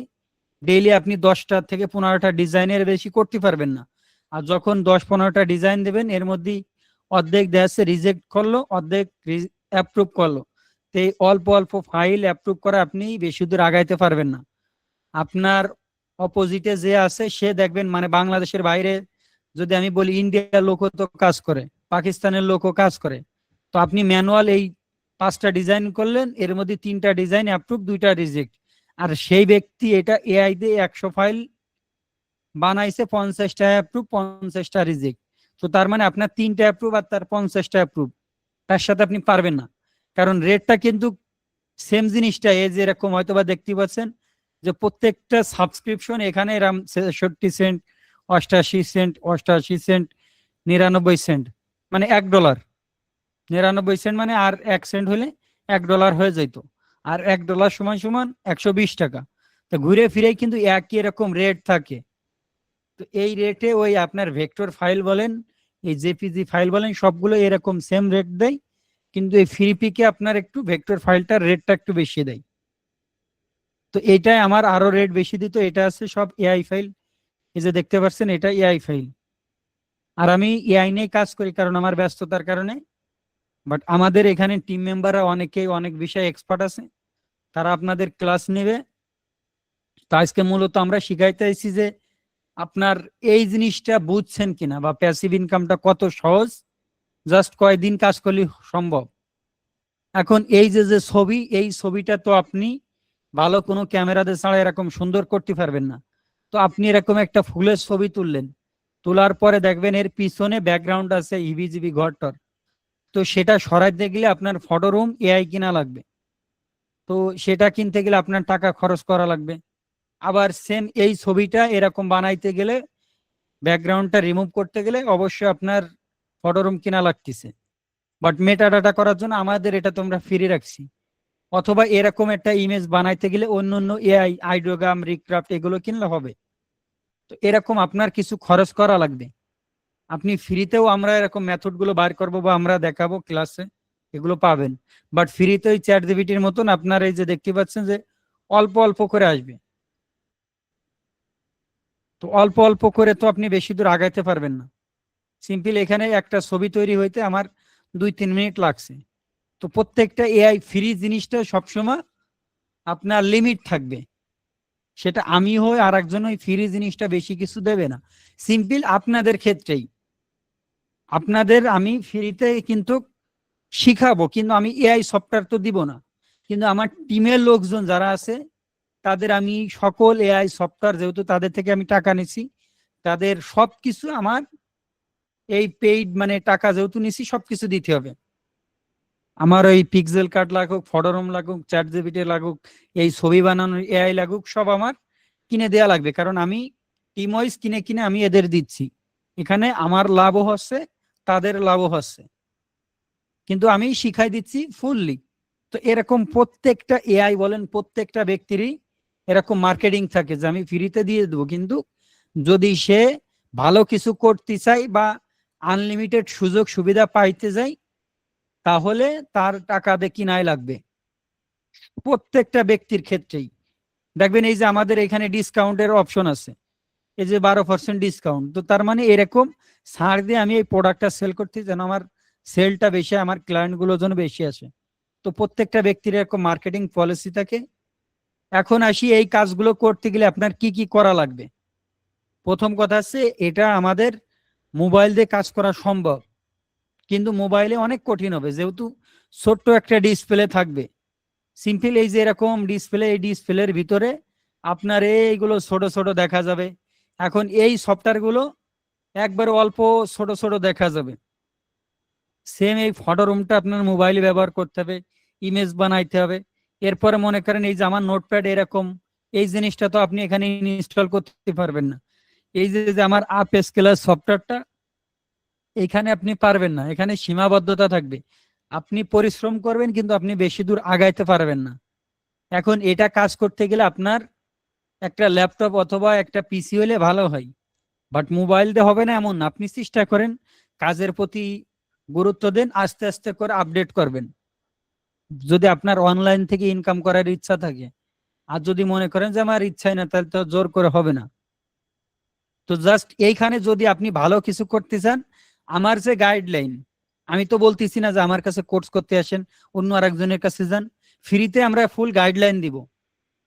Speaker 1: ডেইলি আপনি 10টা থেকে 15টা ডিজাইনের বেশি করতে পারবেন না। আর যখন 10-15টা ডিজাইন দেবেন, এর মধ্যে অর্ধেক দেশে রিজেক্ট করলো, অর্ধেক অ্যাপ্রুভ করলো, তো এই অল্প অল্প ফাইল অ্যাপ্রুভ করে আপনি বেশি দূর আগাইতে পারবেন না। আপনার অপোজিটে যে আছে সে দেখবেন, মানে বাংলাদেশের বাইরে যদি আমি বলি, ইন্ডিয়ার লোকও তো কাজ করে, পাকিস্তানের লোকও কাজ করে, তো আপনি ম্যানুয়াল এই 5টা ডিজাইন করলেন, এর মধ্যে 3টা ডিজাইন অ্যাপ্রুভ, 2টা রিজেক্ট, আর সেই ব্যক্তি এটা এআই দিয়ে 100 ফাইল বানাইছে, 50টা অ্যাপ্রুভ, 50টা রিজেক্ট। তো তার মানে আপনার 3টা অ্যাপ্রুভ আর তার 50টা অ্যাপ্রুভ, তার সাথে আপনি পারবেন না, কারণ রেটটা কিন্তু সেম জিনিসটা এই যে এরকম হয়তো বা দেখতে পাচ্ছেন যে প্রত্যেকটা সাবস্ক্রিপশন এখানে এরকম 66 সেন্ট, 88 সেন্ট, 88 সেন্ট, 99 সেন্ট, মানে $1, 99 সেন্ট মানে আর 1 সেন্ট হলে $1 হয়ে যেত, আর $1 সমান সমান 120 টাকা। তো ঘুরে ফিরে কিন্তু একই এরকম রেট থাকে। তো এই রেটে ওই আপনার ভেক্টর ফাইল বলেন, এই জেপিজি ফাইল বলেন, সবগুলো এরকম সেম রেট দেয়, কিন্তু এই ফ্রি পিকে আপনার একটু ভেক্টর ফাইলটার রেটটা একটু বেশি দেয়। তো এইটাই আমার আরো রেট বেশি দিত। এটা আছে সব এআই ফাইল, এই যে দেখতে পাচ্ছেন এটা এআই ফাইল। আর আমি এআই নিয়ে কাজ করি কারণ আমার ব্যস্ততার কারণে, বাট আমাদের এখানে টিম মেম্বাররা অনেকেই অনেক বিষয়ে এক্সপার্ট আছে, তারা আপনাদের ক্লাস নেবে। তো আজকে মূলত আমরা শিখাইতে আইছি যে আপনার এই জিনিসটা বুঝছেন কিনা, বা প্যাসিভ ইনকামটা কত সহজ, জাস্ট কয়েকদিন কাজ করলে সম্ভব। এখন এই যে যে ছবি, এই ছবিটা তো আপনি ভালো কোনো ক্যামেরাতে ছাড়া এরকম সুন্দর করতে পারবেন না। তো আপনি এরকম একটা ফুলের ছবি তুললেন, তোলার পরে দেখবেন এর পিছনে ব্যাকগ্রাউন্ড আছে ইভিজিবি ঘরটর, তো সেটা সরাইতে গেলে আপনার ফটো রুম এআই কিনা লাগবে, তো সেটা কিনতে গেলে আপনার টাকা খরচ করা লাগবে। আবার সেম এই ছবিটা এরকম বানাইতে গেলে, ব্যাকগ্রাউন্ডটা রিমুভ করতে গেলে অবশ্যই আপনার ফটো রুম কিনা লাগতেছে। বাট মেটা ডাটা করার জন্য আমাদের এটা তোমরা ফ্রি রাখছি। অথবা এরকম একটা ইমেজ বানাইতে গেলে অন্য অন্য এআই, আইডিওগ্রাম, রিক্রাফট এগুলো কিনলে হবে। তো এরকম আপনার কিছু খরচ করা লাগবে। আপনি ফ্রিতেও আমরা এরকম মেথড গুলো বার করবো বা আমরা দেখাবো ক্লাসে, এগুলো পাবেন। বাট ফ্রিতে ওই চ্যাট জিপিটির মতন আপনার এই যে দেখতে পাচ্ছেন যে অল্প অল্প করে আসবে। তো অল্প অল্প করে তো আপনি বেশি দূর আগাইতে পারবেন না। সিম্পল এখানে একটা ছবি তৈরি হইতে আমার 2-3 মিনিট লাগছে। তো প্রত্যেকটা এআই ফ্রি জিনিসটা সবসময় আপনার লিমিট থাকবে, সেটা আমি হই আর একজন ওই ফ্রি জিনিসটা বেশি কিছু দেবে না। সিম্পল আপনাদের ক্ষেত্রেই, আপনাদের আমি ফ্রিতে কিন্তু শিখাবো, কিন্তু আমি এআই সফটওয়্যার তো দিব না, কিন্তু আমার টিমের লোকজন যারা আছে তাদের আমি সকল এআই সফটওয়্যার, যেহেতু তাদের থেকে আমি টাকা নিছি, তাদের সবকিছু আমার এই পেইড মানে টাকা যেহেতু নিছি সবকিছু দিতে হবে। আমার ওই পিক্সেল কার্ড লাগুক, ফটোরুম লাগুক, চ্যাট জিপিটি লাগুক, এই ছবি বানানোর এআই লাগুক, সব আমার কিনে দেয়া লাগবে, কারণ আমি টিম ওয়াইজ কিনে কিনে আমি এদের দিচ্ছি। এখানে আমার লাভও হচ্ছে, তাদের লাভও হচ্ছে, কিন্তু আমি শিখাই দিচ্ছি ফুললি। তো এরকম প্রত্যেকটা এআই বলেন, প্রত্যেকটা ব্যক্তিরই এরকম মার্কেটিং থাকে যে আমি ফ্রিতে দিয়ে দেবো, কিন্তু যদি সে ভালো কিছু করতে চাই বা আনলিমিটেড সুযোগ সুবিধা পাইতে যায়, তাহলে তার টাকা দিয়ে কিনাই লাগবে। প্রত্যেকটা ব্যক্তির ক্ষেত্রেই দেখবেন এই যে আমাদের এখানে ডিসকাউন্টের অপশন আছে, এই যে 12% ডিসকাউন্ট, তো তার মানে এরকম ছাড় দিয়ে আমি এই প্রোডাক্টটা সেল করতে যেন আমার সেলটা বেশি, আমার ক্লায়েন্ট গুলো যেন বেশি আসে। তো প্রত্যেকটা ব্যক্তির এরকম মার্কেটিং পলিসি থাকে। এখন আসি এই কাজগুলো করতে গেলে আপনার কি কি করা লাগবে। প্রথম কথা হচ্ছে এটা আমাদের মোবাইল দিয়ে কাজ করা সম্ভব, কিন্তু মোবাইলে অনেক কঠিন হবে, যেহেতু ছোট্ট একটা ডিসপ্লে থাকবে। সিম্পল এই যে এরকম ডিসপ্লে, এই ডিসপ্লের ভিতরে আপনার এইগুলো ছোট ছোট দেখা যাবে। এখন এই সফটওয়্যার গুলো একবার অল্প ছোট ছোট দেখা যাবে। সেম এই ফটো রুমটা আপনার মোবাইলে ব্যবহার করতে হবে, ইমেজ বানাইতে হবে। এরপরে মনে করেন এই যে আমার নোটপ্যাড এরকম, এই জিনিসটা তো আপনি এখানে ইনস্টল করতে পারবেন না। এই যে আমার আপ স্কেলার সফটওয়্যারটা এখানে আপনি পারবেন না, এখানে সীমাবদ্ধতা থাকবে। আপনি পরিশ্রম করবেন কিন্তু আপনি বেশি দূর আগাইতে পারবেন না। এখন এটা কাজ করতে গেলে আপনার একটা ল্যাপটপ অথবা একটা পিসি হলে ভালো হয়, বাট মোবাইল দিয়ে হবে না এমন না। আপনি চেষ্টা করেন, কাজের প্রতি গুরুত্ব দেন, আস্তে আস্তে করে আপডেট করবেন। যদি আপনার অনলাইন থেকে ইনকাম করার ইচ্ছা থাকে, আর যদি মনে করেন যে আমার ইচ্ছাই না, তাহলে তো জোর করে হবে না। তো জাস্ট এইখানে যদি আপনি ভালো কিছু করতে চান, আমার যে গাইডলাইন, আমি তো বলতেছি না যে আমার কাছে কোর্স করতে আসেন, অন্য আরেকজনের কাছে যান। ফ্রিতে আমরা ফুল গাইডলাইন দিব।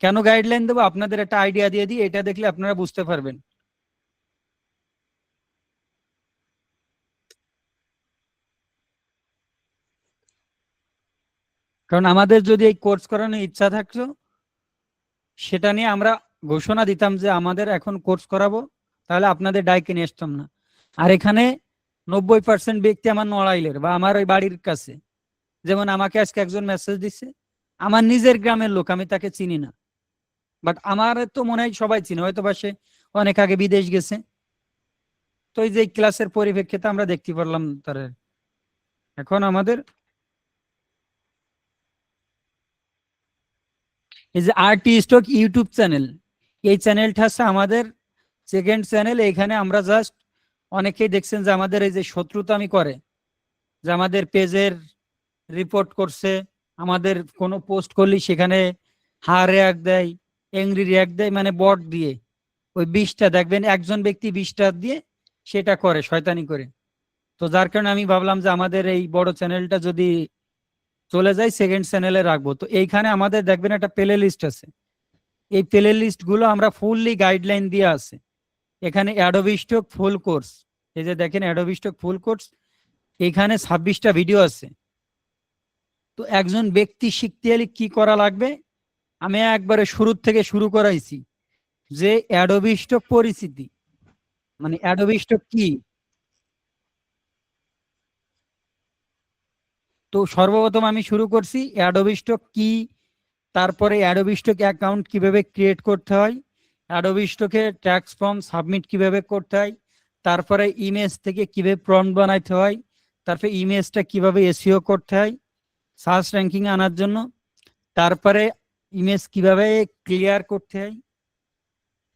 Speaker 1: কেন গাইডলাইন দেবো? আপনাদের একটা আইডিয়া দিয়ে দিই, এটা দেখলে আপনারা বুঝতে পারবেন। কারণ আমাদের যদি এই কোর্স করানোর ইচ্ছা থাকতো, সেটা নিয়ে আমরা ঘোষণা দিতাম যে আমাদের এখন কোর্স করাবো, তাহলে আপনাদের ডাইকে নিয়ে আসতাম না। আর এখানে 90% ব্যক্তি আমার নড়াইলের বা আমার ওই বাড়ির কাছে। যেমন আমাকে আজকে একজন মেসেজ দিচ্ছে, আমার নিজের গ্রামের লোক, আমি তাকে চিনি না, বাট আমার তো মনে হয় সবাই চিনে, হয়তো বা সে অনেক আগে বিদেশ গেছে। তো এই যে ক্লাসের পরিপ্রেক্ষিতে আমরা দেখতে পারলাম তার। এখন আমাদের এই যে আরটি স্টক ইউটিউব চ্যানেল, এই চ্যানেলটা হচ্ছে আমাদের সেকেন্ড চ্যানেল। এখানে আমরা জাস্ট, অনেকেই দেখছেন যে আমাদের এই যে শত্রুতামি করে, যে আমাদের পেজের রিপোর্ট করছে, আমাদের কোনো পোস্ট করলে সেখানে রিয়াক্ট দেয়, এংরি রিয়াক্ট দেয়, মানে বট দিয়ে ওই 20টা দেখবেন একজন ব্যক্তি 20টা দিয়ে সেটা করে, শয়তানি করে। তো যার কারণে আমি ভাবলাম যে আমাদের এই বড় চ্যানেলটা যদি চলে যায় সেকেন্ড চ্যানেলে রাখবো। তো এইখানে আমাদের দেখবেন একটা প্লে লিস্ট আছে, এই প্লে লিস্ট গুলো আমরা ফুললি গাইডলাইন দিয়ে আছে। এখানে অ্যাডোবি স্টক ফুল কোর্স, এই যে দেখেন অ্যাডোবি স্টক ফুল কোর্স, এখানে 26টা ভিডিও আছে। তো একজন ব্যক্তি শিখতে হলে কি করা লাগবে, আমি একবারে শুরুর থেকে শুরু করাইছি যে অ্যাডোবি স্টক পরিচিতি, মানে অ্যাডোবি স্টক কি। তো সর্বপ্রথম আমি শুরু করছি অ্যাডোবি স্টক কি, তারপরে অ্যাডোবি স্টক অ্যাকাউন্ট কিভাবে ক্রিয়েট করতে হয়, অ্যাডোবি স্টকে ট্যাক্স ফর্ম সাবমিট কিভাবে করতে হয়, তারপরে ইমেজ থেকে কিভাবে প্রম্পট বানাইতে হয়, তারপরে ইমেজটা কিভাবে এসইও করতে হয় সার্চ র্যাঙ্কিং আনার জন্য, তারপরে ইমেজ কিভাবে ক্লিয়ার করতে হয়,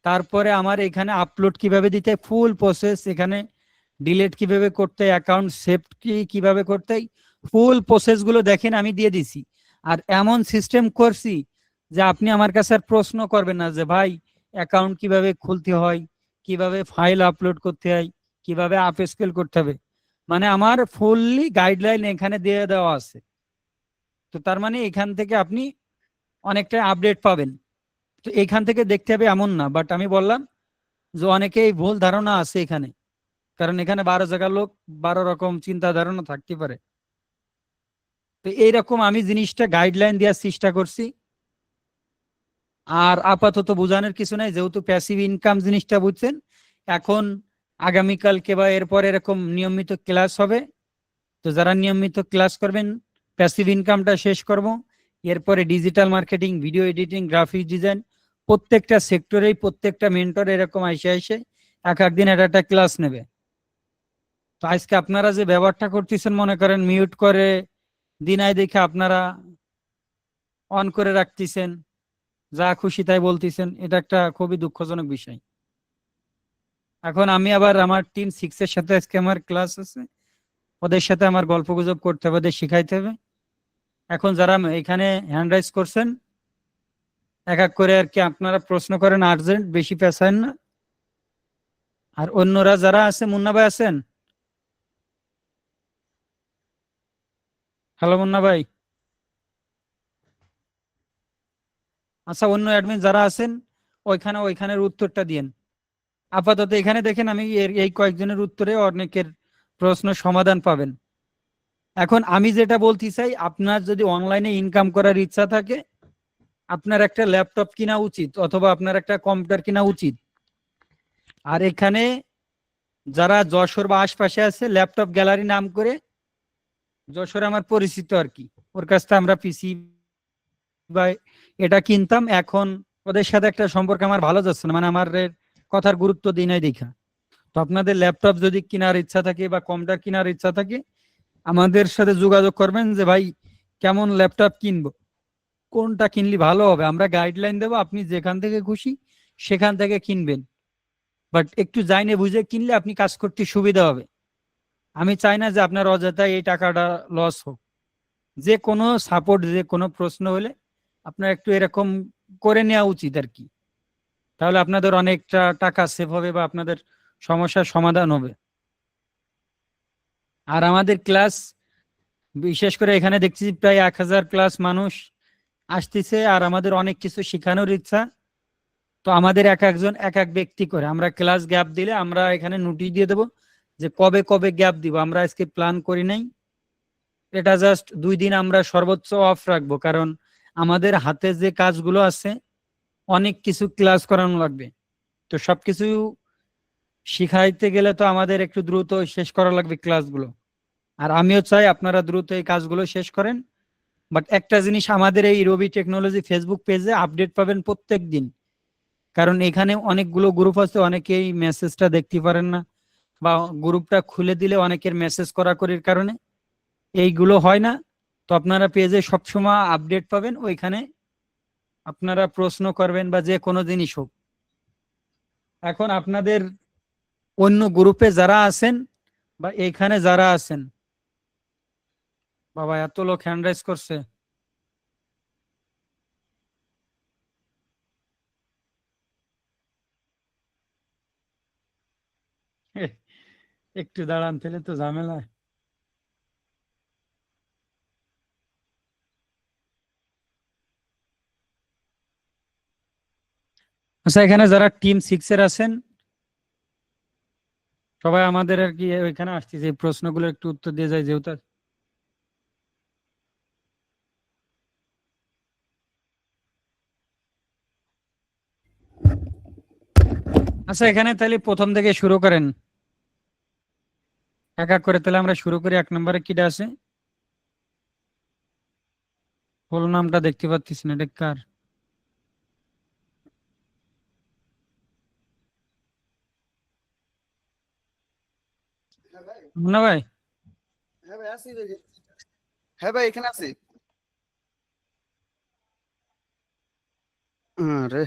Speaker 1: তারপরে আমার এখানে আপলোড কিভাবে দিতে হয়, ফুল প্রসেস, এখানে ডিলিট কিভাবে করতে হয়, অ্যাকাউন্ট সেভ কিভাবে করতে হয়, ফুল প্রসেস গুলো দেখেন আমি দিয়ে দিছি। আর এমন সিস্টেম করছি যে আপনি আমার কাছে আর প্রশ্ন করবেন না যে ভাই অ্যাকাউন্ট কিভাবে খুলতে হয়, কিভাবে ফাইল আপলোড করতে হয়, কিভাবে আপ স্কেল করতে হবে, মানে আমার ফুললি গাইডলাইন এখানে দিয়ে দেওয়া আছে। তো তার মানে এখান থেকে আপনি অনেকটা আপডেট পাবেন। তো এখান থেকে দেখতে হবে এমন না, বাট আমি বললাম যে অনেকেই ভুল ধারণা আছে এখানে, কারণ এখানে 12 জায়গার লোক 12 রকম চিন্তা ধারণা থাকতে পারে। তো এইরকম আমি জিনিসটা গাইডলাইন দেওয়ার চেষ্টা করছি। আর আপাতত বোঝানোর কিছু নাই, যেহেতু প্যাসিভ ইনকাম জিনিসটা বুঝছেন। এখন আগামীকালকে বা এরপর এরকম নিয়মিত ক্লাস হবে। তো যারা নিয়মিত ক্লাস করবেন প্যাসিভ ইনকামটা শেষ করব, এরপরে digital marketing, video editing, graphic design, প্রত্যেকটা সেক্টরেই প্রত্যেকটা মেন্টর এরকম এসে এক একদিন একটা ক্লাস নেবে। তো আজকে আপনারা যে ব্যবহারটা করতেছেন, মনে করেন মিউট করে দিনাই দেখে আপনারা অন করে রাখতেছেন, যা খুশি তাই বলতেছেন, এটা একটা খুবই দুঃখজনক বিষয়। এখন আমি আবার আমার টিম 6-এর সাথে আজকে আমার ক্লাস আছে, ওদের সাথে আমার গল্প গুজব করতে হবে, ওদের শিখাইতে হবে। এখন যারা এখানে হ্যান্ড রাইজ করছেন এক এক করে আর কি আপনারা প্রশ্ন করেন, আর্জেন্ট, বেশি পেছায়েন না। আর অন্যরা যারা আছে, মুন্না ভাই আছেন? হ্যালো মুন্না ভাই। আচ্ছা, অন্য অ্যাডমিন যারা আছেন ওইখানের উত্তরটা দিয়েন। আপাতত এখানে দেখেন আমি এই কয়েকজনের উত্তরে অনেকের প্রশ্ন সমাধান পাবেন। এখন আমি যেটা বলতে চাই, আপনার যদি অনলাইনে ইনকাম করার ইচ্ছা থাকে, আপনার একটা ল্যাপটপ কিনা উচিত, অথবা আপনার একটা কম্পিউটার কিনা উচিত। আর এখানে যারা যশোর বা আশপাশে আছে, ল্যাপটপ গ্যালারি নাম করে যশোরে আমার পরিচিত আর কি, ওর কাছ থেকে আমরা পিসি বা এটা কিনতাম। এখন ওদের সাথে একটা সম্পর্ক আমার ভালো যাচ্ছে না, মানে আমার কথার গুরুত্ব দিই নাই দেখা। তো আপনাদের ল্যাপটপ যদি কেনার ইচ্ছা থাকে বা কম্পিউটার কেনার ইচ্ছা থাকে, আমাদের সাথে যোগাযোগ করবেন যে ভাই কেমন ল্যাপটপ কিনবো, কোনটা কিনলে ভালো হবে, আমরা গাইডলাইন দেবো, আপনি যেখান থেকে খুশি সেখান থেকে কিনবেন। বাট একটু জাইনে বুঝে কিনলে আপনি কাজ করতে সুবিধা হবে। আমি চাই না যে আপনার অযথায় এই টাকাটা লস হোক। যে কোনো সাপোর্ট, যে কোনো প্রশ্ন হলে আপনার একটু এরকম করে নেওয়া উচিত আর কি, তাহলে আপনাদের অনেকটা টাকা সেভ হবে বা আপনাদের সমস্যার সমাধান হবে। আর আমাদের ক্লাস, বিশেষ করে এখানে দেখছি প্রায় 1000 প্লাস মানুষ আসতেছে, আর আমাদের অনেক কিছু শেখানোর ইচ্ছা। তো আমাদের এক একজন এক এক ব্যক্তি করে আমরা ক্লাস গ্যাপ দিলে আমরা এখানে নোটিশ দিয়ে দেবো যে কবে কবে গ্যাপ দিব। আমরা আজকে প্ল্যান করি নাই, এটা জাস্ট 2 দিন আমরা সর্বোচ্চ অফ রাখবো, কারণ আমাদের হাতে যে কাজগুলো আছে অনেক কিছু ক্লাস করানো লাগবে। তো সবকিছু শিখাইতে গেলে তো আমাদের একটু দ্রুত শেষ করা লাগবে ক্লাসগুলো। আর আমিও চাই আপনারা দ্রুত এই কাজগুলো শেষ করেন, বাট একটা জিনিস, আমাদের এই রবি টেকনোলজি ফেসবুক পেজে আপডেট পাবেন প্রত্যেক দিন, কারণ এখানে অনেকগুলো গ্রুপ আছে, অনেকেই মেসেজটা দেখতে পারেন না, বা গ্রুপটা খুলে দিলে অনেকের মেসেজ করাকরির কারণে এইগুলো হয় না। তো আপনারা পেজে সবসময় আপডেট পাবেন, ওইখানে আপনারা প্রশ্ন করবেন বা যে কোনো জিনিস হোক। এখন আপনাদের অন্য গ্রুপে যারা আছেন বা এখানে যারা আছেন, বাবা এত লোক হ্যান্ড রাইজ করছে, একটু দাঁড়ান তাহলে তো ঝামেলা। আচ্ছা, এখানে যারা টিম 6 এর আছেন সবাই আমাদের আর কি ওইখানে আসতেছে, এই প্রশ্নগুলো একটু উত্তর দিয়ে যায় যেহেতু। আচ্ছা, এখানে তাহলে প্রথম থেকে শুরু করেন, এক এক করে তাহলে আমরা শুরু করি। 1 নম্বরে কিটা আছে? ফুল নামটা দেখতে পাচ্ছিস না, এটা কার? মুন্না ভাই?
Speaker 2: হ্যাঁ ভাই আছি দেখি। হ্যাঁ ভাই এখানে আছি। রে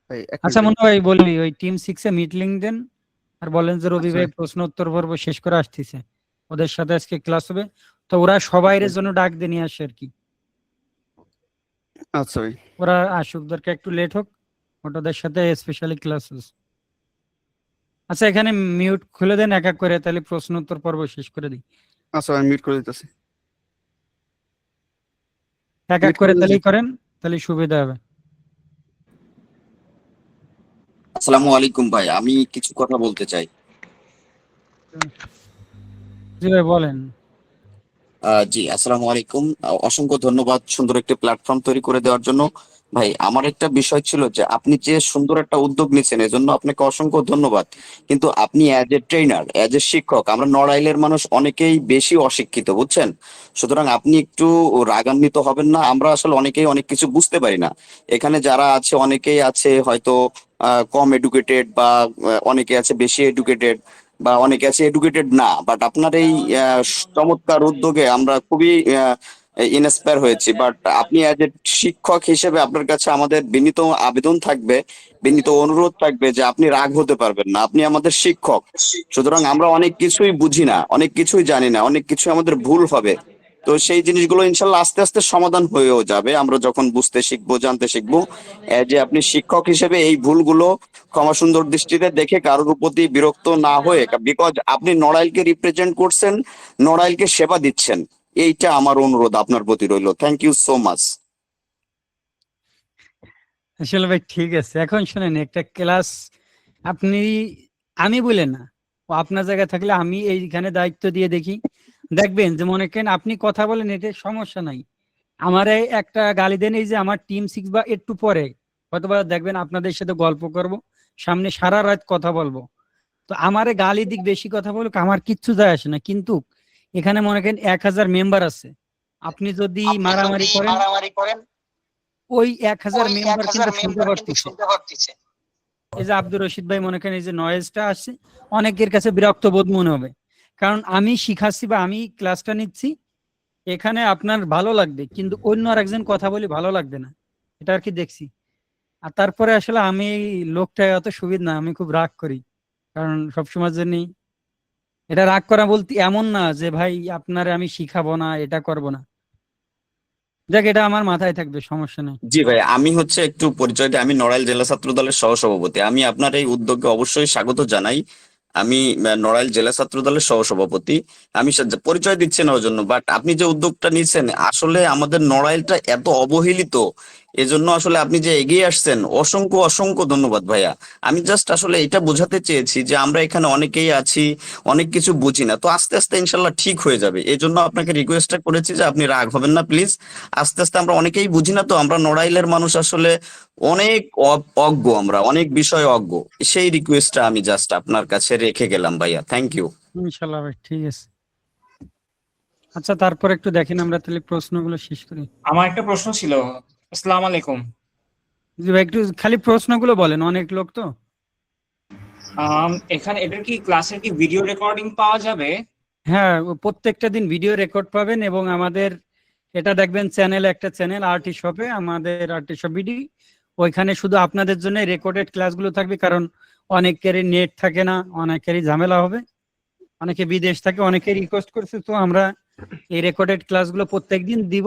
Speaker 2: ভাই এক
Speaker 1: আচ্ছা
Speaker 2: মিনিট
Speaker 1: মুন্না ভাই, বললি ওই টিম 6 এ মিটিং দেন আর বলেন যে রবি
Speaker 2: আচ্ছা
Speaker 1: ভাই প্রশ্ন উত্তর পর্ব শেষ করে আসতেছে, ওদের সাথে আজকে ক্লাস হবে, তো ওরা সবাইয়ের জন্য ডাক দিয়ে নিয়ে আসে আর কি।
Speaker 2: আচ্ছা ভাই।
Speaker 1: ওরা আসুক, দরকার একটু লেট হোক, ওদের সাথে স্পেশালি ক্লাস। আচ্ছা, এখানে মিউট খুলে দেন এক এক করে, তাহলে প্রশ্ন উত্তর পর্ব শেষ করে দিই।
Speaker 2: আচ্ছা আমি মিউট করে দিতেছি।
Speaker 1: এক এক
Speaker 2: মিউট
Speaker 1: করে
Speaker 2: করে
Speaker 1: তাহলেই
Speaker 2: দিয়েছি।
Speaker 1: করেন, তাহলে সুবিধা হবে।
Speaker 11: আসসালামু আলাইকুম ভাই, আমি কিছু কথা বলতে চাই।
Speaker 1: জি ভাই বলেন।
Speaker 11: জি আসসালামু আলাইকুম। অসংখ্য ধন্যবাদ সুন্দর একটি প্ল্যাটফর্ম তৈরি করে দেওয়ার জন্য। ভাই আমার একটা বিষয় ছিল যে আপনি যে সুন্দর একটা উদ্যোগ নিয়েছেন এজন্য আপনাকে অসংখ্য ধন্যবাদ, কিন্তু আপনি as a trainer, as a শিক্ষক, আমরা নড়াইলের মানুষ অনেকেই বেশি অশিক্ষিত, বুঝছেন? সুতরাং আপনি একটু রাগান্বিত হবেন না, আমরা আসলে অনেকেই অনেক কিছু বুঝতে পারি না। এখানে যারা আছে অনেকেই আছে হয়তো কম এডুকেটেড, বা অনেকে আছে বেশি এডুকেটেড, বা অনেকে আছে এডুকেটেড না, বাট আপনার এই চমৎকার উদ্যোগে আমরা খুবই ইন্সপায়ার হয়েছি। বাট আপনি অ্যাজ এ শিক্ষক হিসেবে আপনার কাছে আমাদের বিনীত আবেদন থাকবে, বিনীত অনুরোধ থাকবে যে আপনি রাগ হতে পারবেন না, আপনি আমাদের শিক্ষক। সুতরাং আমরা অনেক কিছুই বুঝি না, অনেক কিছুই জানি না, অনেক কিছু আমাদের ভুল হবে। তো সেই জিনিসগুলো ইনশাল্লাহ আস্তে আস্তে সমাধান হয়েও যাবে আমরা যখন বুঝতে শিখবো, জানতে শিখবো। যে আপনি শিক্ষক হিসেবে এই ভুলগুলো ক্ষমা সুন্দর দৃষ্টিতে দেখে কারোর প্রতি বিরক্ত না হয়ে, বিকজ আপনি নড়াইলকে রিপ্রেজেন্ট করছেন, নড়াইলকে সেবা দিচ্ছেন, এইটা আমার অনুরোধ আপনার প্রতি রইল। Thank you so much.
Speaker 1: আসলে ভাই ঠিক আছে, এখন শুনেন একটা ক্লাস, আপনি আমি বলে না, ও আপনার জায়গায় থাকলে আমি এইখানে দায়িত্ব দিয়ে দেখি, দেখবেন যে মনে করেন আপনি কথা বলেন, এতে সমস্যা নাই। আমার এই একটা গালি দেন, এই যে আমার টিম 6 বা একটু পরে হয়তোবা দেখবেন আপনাদের সাথে গল্প করব, সামনে সারা রাত কথা বলবো, তো আমারে গালি দিক বেশি কথা বলুক, আমার কিচ্ছু যায় আসে না। কিন্তু এখানে মনে করেন 1000 মেম্বার আছে, আপনি যদি মারামারি করেন, ওই 1000 মেম্বার কিন্তু শুনতে পারতেছে। এই যে আব্দুর রশিদ ভাই মনে করেন এই যে নয়েজটা আসছে, অনেকের কাছে বিরক্ত বোধ মনে হবে, কারণ আমি শিখাচ্ছি বা আমি ক্লাসটা নিচ্ছি, এখানে আপনার ভালো লাগবে, কিন্তু অন্য আর একজন কথা বলি ভালো লাগবে না, এটা আর কি দেখছি। আর তারপরে আসলে আমি এই লোকটা অত সুবিধা না, আমি খুব রাগ করি, কারণ সবসময়ের জন্যই এটা রাগ করা বলতে এমন না যে ভাই আপনারে আমি শিখাবো না, এটা করব না, দেখ এটা আমার মাথায় থাকবে, সমস্যা নেই।
Speaker 11: জি ভাই, আমি হচ্ছে একটু পরিচয় দিই, আমি নড়াইল জেলা ছাত্র দলের সহসভাপতি। আমি আপনার এই উদ্যোগকে অবশ্যই স্বাগত জানাই। আমি নড়াইল জেলা ছাত্র দলের সহসভাপতি। আমি পরিচয় দিচ্ছি না ওর জন্য, বাট আপনি যে উদ্যোগটা নিচ্ছেন, আসলে আমাদের নড়াইলটা এত অবহেলিত, এজন্য আসলে আপনি যে এগিয়ে আসছেন, অসংখ্য অসংখ্য ধন্যবাদ ভাইয়া। আমি জাস্ট আসলে এটা বোঝাতে চেয়েছি যে আমরা এখানে অনেকেই আছি, অনেক কিছু বুঝি না, তো আস্তে আস্তে ইনশাল্লাহ ঠিক হয়ে যাবে। এই জন্য আপনাকে রিকোয়েস্টটা করেছি যে আপনি রাগ হবেন না প্লিজ। আস্তে আস্তে আমরা অনেকেই বুঝি না, তো আমরা নড়াইলের মানুষ আসলে অনেক অজ্ঞ, আমরা অনেক বিষয় অজ্ঞ। সেই রিকোয়েস্টটা আমি জাস্ট আপনার কাছে রেখে গেলাম ভাইয়া। Thank you.
Speaker 1: ইনশাল্লাহ ভাই ঠিক আছে। আচ্ছা, তারপর একটু দেখেন, আমরা তাহলে প্রশ্নগুলো শেষ করি।
Speaker 7: আমার একটা প্রশ্ন ছিল। আসসালামু আলাইকুম।
Speaker 1: জি ভাই, একটু খালি প্রশ্নগুলো বলেন, অনেক লোক তো।
Speaker 7: এখানে এটার কি ক্লাসের কি ভিডিও রেকর্ডিং পাওয়া যাবে?
Speaker 1: হ্যাঁ, প্রত্যেকটা দিন ভিডিও রেকর্ড পাবেন, এবং আমাদের এটা দেখবেন চ্যানেল, একটা চ্যানেল আরটি শপে, আমাদের আরটি শপ বিডি, ওইখানে শুধু আপনাদের জন্য রেকর্ডেড ক্লাসগুলো থাকবে, কারণ অনেকেরই নেট থাকে না, অনেকেরই ঝামেলা হবে, অনেকে বিদেশ থাকে, অনেকে রিকোয়েস্ট করছে, তো আমরা এই রেকর্ডেড ক্লাসগুলো প্রত্যেকদিন দিব,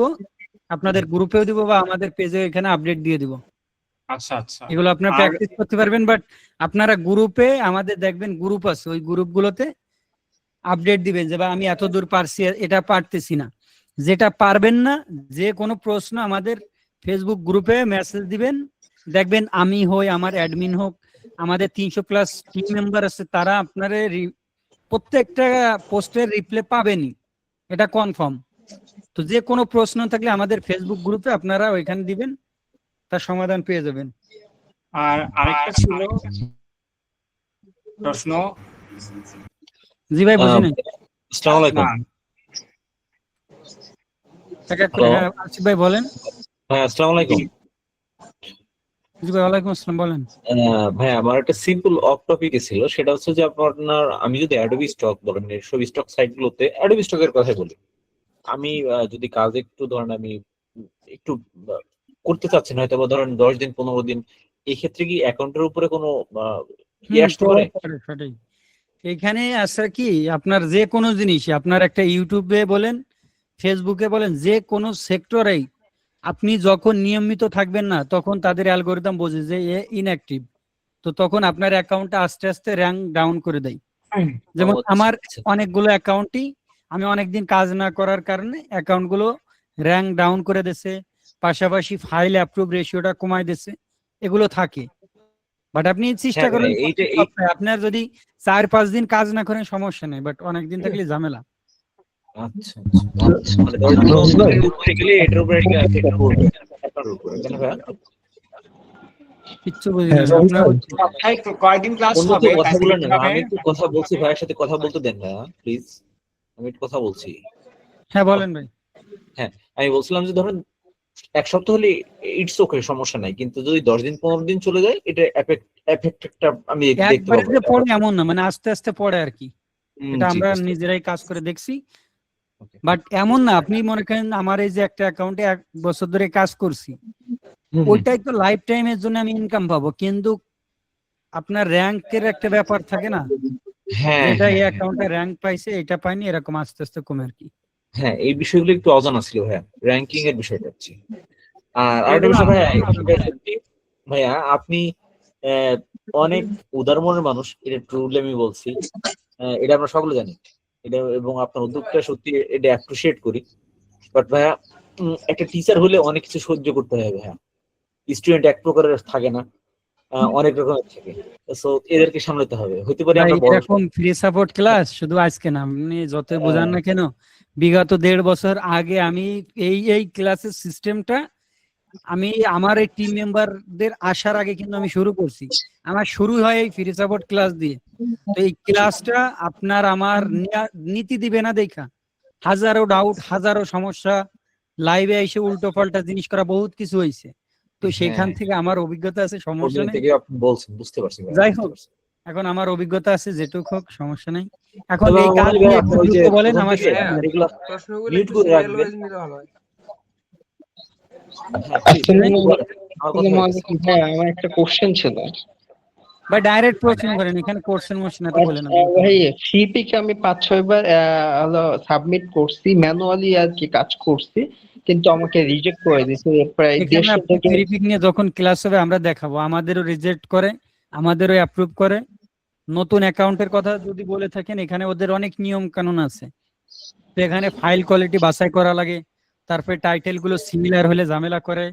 Speaker 1: আপনাদের গ্রুপেও দিব বা আমাদের পেজে এখানে আপডেট দিয়ে দিব।
Speaker 7: আচ্ছা আচ্ছা।
Speaker 1: এগুলো আপনারা
Speaker 7: আর-
Speaker 1: প্র্যাকটিস করতে পারবেন, বাট আপনারা গ্রুপে, আমাদের দেখবেন গ্রুপ আছে, ওই গ্রুপগুলোতে আপডেট দিবেন যে বা আমি এত দূর পারছি, এটা পারতেছি না। যেটা পারবেন না, যে কোনো প্রশ্ন আমাদের ফেসবুক গ্রুপে মেসেজ দিবেন, দেখবেন আমি হই, আমার অ্যাডমিন হোক, আমাদের 300+ টিম মেম্বার আছে, তারা আপনার প্রত্যেকটা পোস্টের রিপ্লাই পাবেনই, এটা কনফার্ম। তো যে কোনো প্রশ্ন থাকলে আমাদের ফেসবুক গ্রুপে আপনারা ওইখানে দিবেন, তার সমাধান পেয়ে যাবেন।
Speaker 7: আর আরেকটা ছিল প্রশ্ন।
Speaker 1: জি ভাই, বুঝি নাই।
Speaker 8: আসসালামু আলাইকুম।
Speaker 7: না,
Speaker 1: এক এক করে, হ্যাঁ, আসিফ ভাই বলেন।
Speaker 8: হ্যাঁ, আসসালামু আলাইকুম।
Speaker 1: জি ভাই, ওয়ালাইকুম আসসালাম, বলেন।
Speaker 8: ভাই আমার একটা সিম্পল অফ টপিক ছিল, সেটা হচ্ছে যে আপনার, আমি যদি অ্যাডোবি স্টক বলেন, সব স্টক সাইটগুলোতে অ্যাডোবি স্টকের কথা বলি, আমি যদি কাজ একটু ধরেন আমি একটু করতে চাচ্ছি না, হয়তো বা ধরেন 10 দিন 15 দিন, এই ক্ষেত্রে কি অ্যাকাউন্টের উপরে কোনো আসতে পারে?
Speaker 1: সেটাই এখানে আছে কি, আপনার যে কোনো জিনিস, আপনার একটা ইউটিউবে বলেন, ফেসবুকে বলেন, যে কোনো সেক্টরেই আপনি যখন নিয়মিত থাকবেন না, তখন তাদের অ্যালগোরিদম বোঝে যে এ ইনঅ্যাক্টিভ, তো তখন আপনার অ্যাকাউন্টটা আস্তে আস্তে র্যাঙ্ক ডাউন করে দেয়। যেমন
Speaker 8: আচ্ছা,
Speaker 1: আমার
Speaker 8: আচ্ছা।
Speaker 1: অনেকগুলো অ্যাকাউন্টই আমি অনেকদিন কাজ না করার কারণে অ্যাকাউন্টগুলো র্যাঙ্ক ডাউন করে দিয়েছে, পাশাপাশি ফাইল অ্যাপ্রুভ রেশিওটা কমায় দিয়েছে, এগুলো থাকে। বাট আপনি চেষ্টা
Speaker 8: হ্যাঁ
Speaker 1: করেন,
Speaker 8: ভাই,
Speaker 1: আপনার যদি 4-5 দিন কাজ না করেন সমস্যা নেই, বাট অনেকদিন থাকলে ঝামেলা।
Speaker 8: আচ্ছা আচ্ছা, মানে 10 দিন 15 দিনের উপরে গেলে এটার উপরে একটা এফেক্ট পড়বে আপনার উপরে, তাই না ভাইয়া?
Speaker 1: কিচ্ছু বুঝি না আপনার।
Speaker 7: সপ্তাহে কয়দিন ক্লাস
Speaker 8: অন্য
Speaker 7: হবে?
Speaker 8: কেউ কথা বলেন না,
Speaker 7: কিভাবে?
Speaker 8: আমি একটু কথা বলছি, ভাইয়ের সাথে কথা বলতে দেন ভাইয়া প্লিজ, আমি একটু কথা বলছি।
Speaker 1: হ্যাঁ বলেন ভাই।
Speaker 8: হ্যাঁ, আমি বলছিলাম যে ধরেন এক সপ্তাহ হলে ইটস ওকে, সমস্যা নাই, কিন্তু যদি 10 দিন 15 দিন চলে যায়, এটা এফেক্টটা আমি দেখতে
Speaker 1: একবারে
Speaker 8: পাবো।
Speaker 1: যে পড়ে এমন না, মানে আস্তে আস্তে পড়ে আর কি, এটা
Speaker 8: জি,
Speaker 1: আমরা
Speaker 8: বুঝতে
Speaker 1: নিজেরাই কাজ করে দেখছি।
Speaker 8: Okay.
Speaker 1: বাট এমন না, আপনি মনে করেন আমার এই যে একটা অ্যাকাউন্টে 1 বছর ধরে কাজ করছি, ওইটাই তো লাইফ টাইমের জন্য আমি ইনকাম পাবো, কিন্তু আপনার র্যাঙ্কের একটা ব্যাপার থাকে না,
Speaker 8: হ্যাঁ
Speaker 1: যেটা এই
Speaker 8: হ্যাঁ,
Speaker 1: অ্যাকাউন্টে র্যাঙ্ক পাইছে এটা পাইনি, এরকম আস্তে আস্তে কমে আর কি।
Speaker 8: হ্যাঁ, এই বিষয়গুলো একটু অজানা ছিল ভাইয়া, র্যাঙ্কিং এর বিষয়টা হচ্ছে। আর আরেকটা
Speaker 1: এগুলো
Speaker 8: বিষয় ভাইয়া,
Speaker 1: আমরা
Speaker 8: এটা সত্যি ভাইয়া, আপনি অনেক উদার মনের মানুষ, এটা ট্রুলি আমি বলছি, এটা আমরা সকলে জানি এটা, এবং আপনার উদ্যোগটা সত্যি এটা অ্যাপ্রিসিয়েট করি। বাট ভাইয়া, একটা টিচার হলে অনেক কিছু সহ্য করতে হয় ভাইয়া, স্টুডেন্ট এক প্রকারের থাকে না, অনেক রকমের থাকে, তো এদেরকে সামলাতে হবে। হতে পারে
Speaker 1: ভাই,
Speaker 8: আমরা বড়
Speaker 1: এরকম ফ্রি সাপোর্ট ক্লাস শুধু আজকে না, আপনি যতই বোঝান না কেন, বিগত 1.5 বছর আগে আমি এই ক্লাসের সিস্টেমটা, আমি আমার এই টিম মেম্বারদের আসার আগে কিন্তু আমি শুরু করছি। আমার শুরু হয় এই ফ্রি সাপোর্ট ক্লাস দিয়ে। তো এই ক্লাসটা আপনার আমার নীতি দিবে না দেখা হাজারো ডাউট, হাজারো সমস্যা, লাইভে এসে উল্টো পাল্টা জিনিস করা, বহুত কিছু হয়েছে। তো সেখান থেকে আমার অভিজ্ঞতা আছে, সমস্যা নেই।
Speaker 8: থেকে আপনি বলছেন, বুঝতে পারছি ভাইয়া,
Speaker 1: যাই
Speaker 8: বুঝতে
Speaker 1: হোক,
Speaker 8: পারছি।
Speaker 1: এখন আমার অভিজ্ঞতা আছে, যেটুকু হোক সমস্যা নাই। এখন
Speaker 8: তবে
Speaker 1: এই
Speaker 8: আমার
Speaker 1: কাজ
Speaker 8: মনে হয়
Speaker 1: নিয়ে
Speaker 8: ভাইয়া,
Speaker 1: একটু
Speaker 8: ওই যে
Speaker 1: দ্রুত বলেন
Speaker 8: প্রথম
Speaker 1: আমার
Speaker 8: থেকে এগুলা মিউট করে রাখবেন। হ্যাঁ, please, বলেন। আমার কথা হচ্ছে।
Speaker 5: হ্যাঁ, আমার একটা কোশ্চেন ছিল।
Speaker 1: বা ডাইরেক্ট প্রশ্ন করেন, এখানে কোশ্চেন মোশন এত বলে না।
Speaker 5: ভাই, সিপিকে আমি 5-6 বার সাবমিট করছি, ম্যানুয়ালি আর কি কাজ করছি, কিন্তু আমাকে রিজেক্ট করে দিয়েছে প্রায়
Speaker 1: এখানে
Speaker 5: 150
Speaker 1: আপনি
Speaker 5: থেকে।
Speaker 1: ভেরিফিক নিয়ে যখন ক্লাস হবে আমরা দেখাবো, আমাদেরও রিজেক্ট করে, আমাদেরও অ্যাপ্রুভ করে। নতুন অ্যাকাউন্টের কথা যদি বলে থাকেন, এখানে ওদের অনেক নিয়ম কানুন আছে। তো এখানে ফাইল কোয়ালিটি বাছাই করা লাগে, তারপরে টাইটেল গুলো সিমিলার হলে ঝামেলা করে,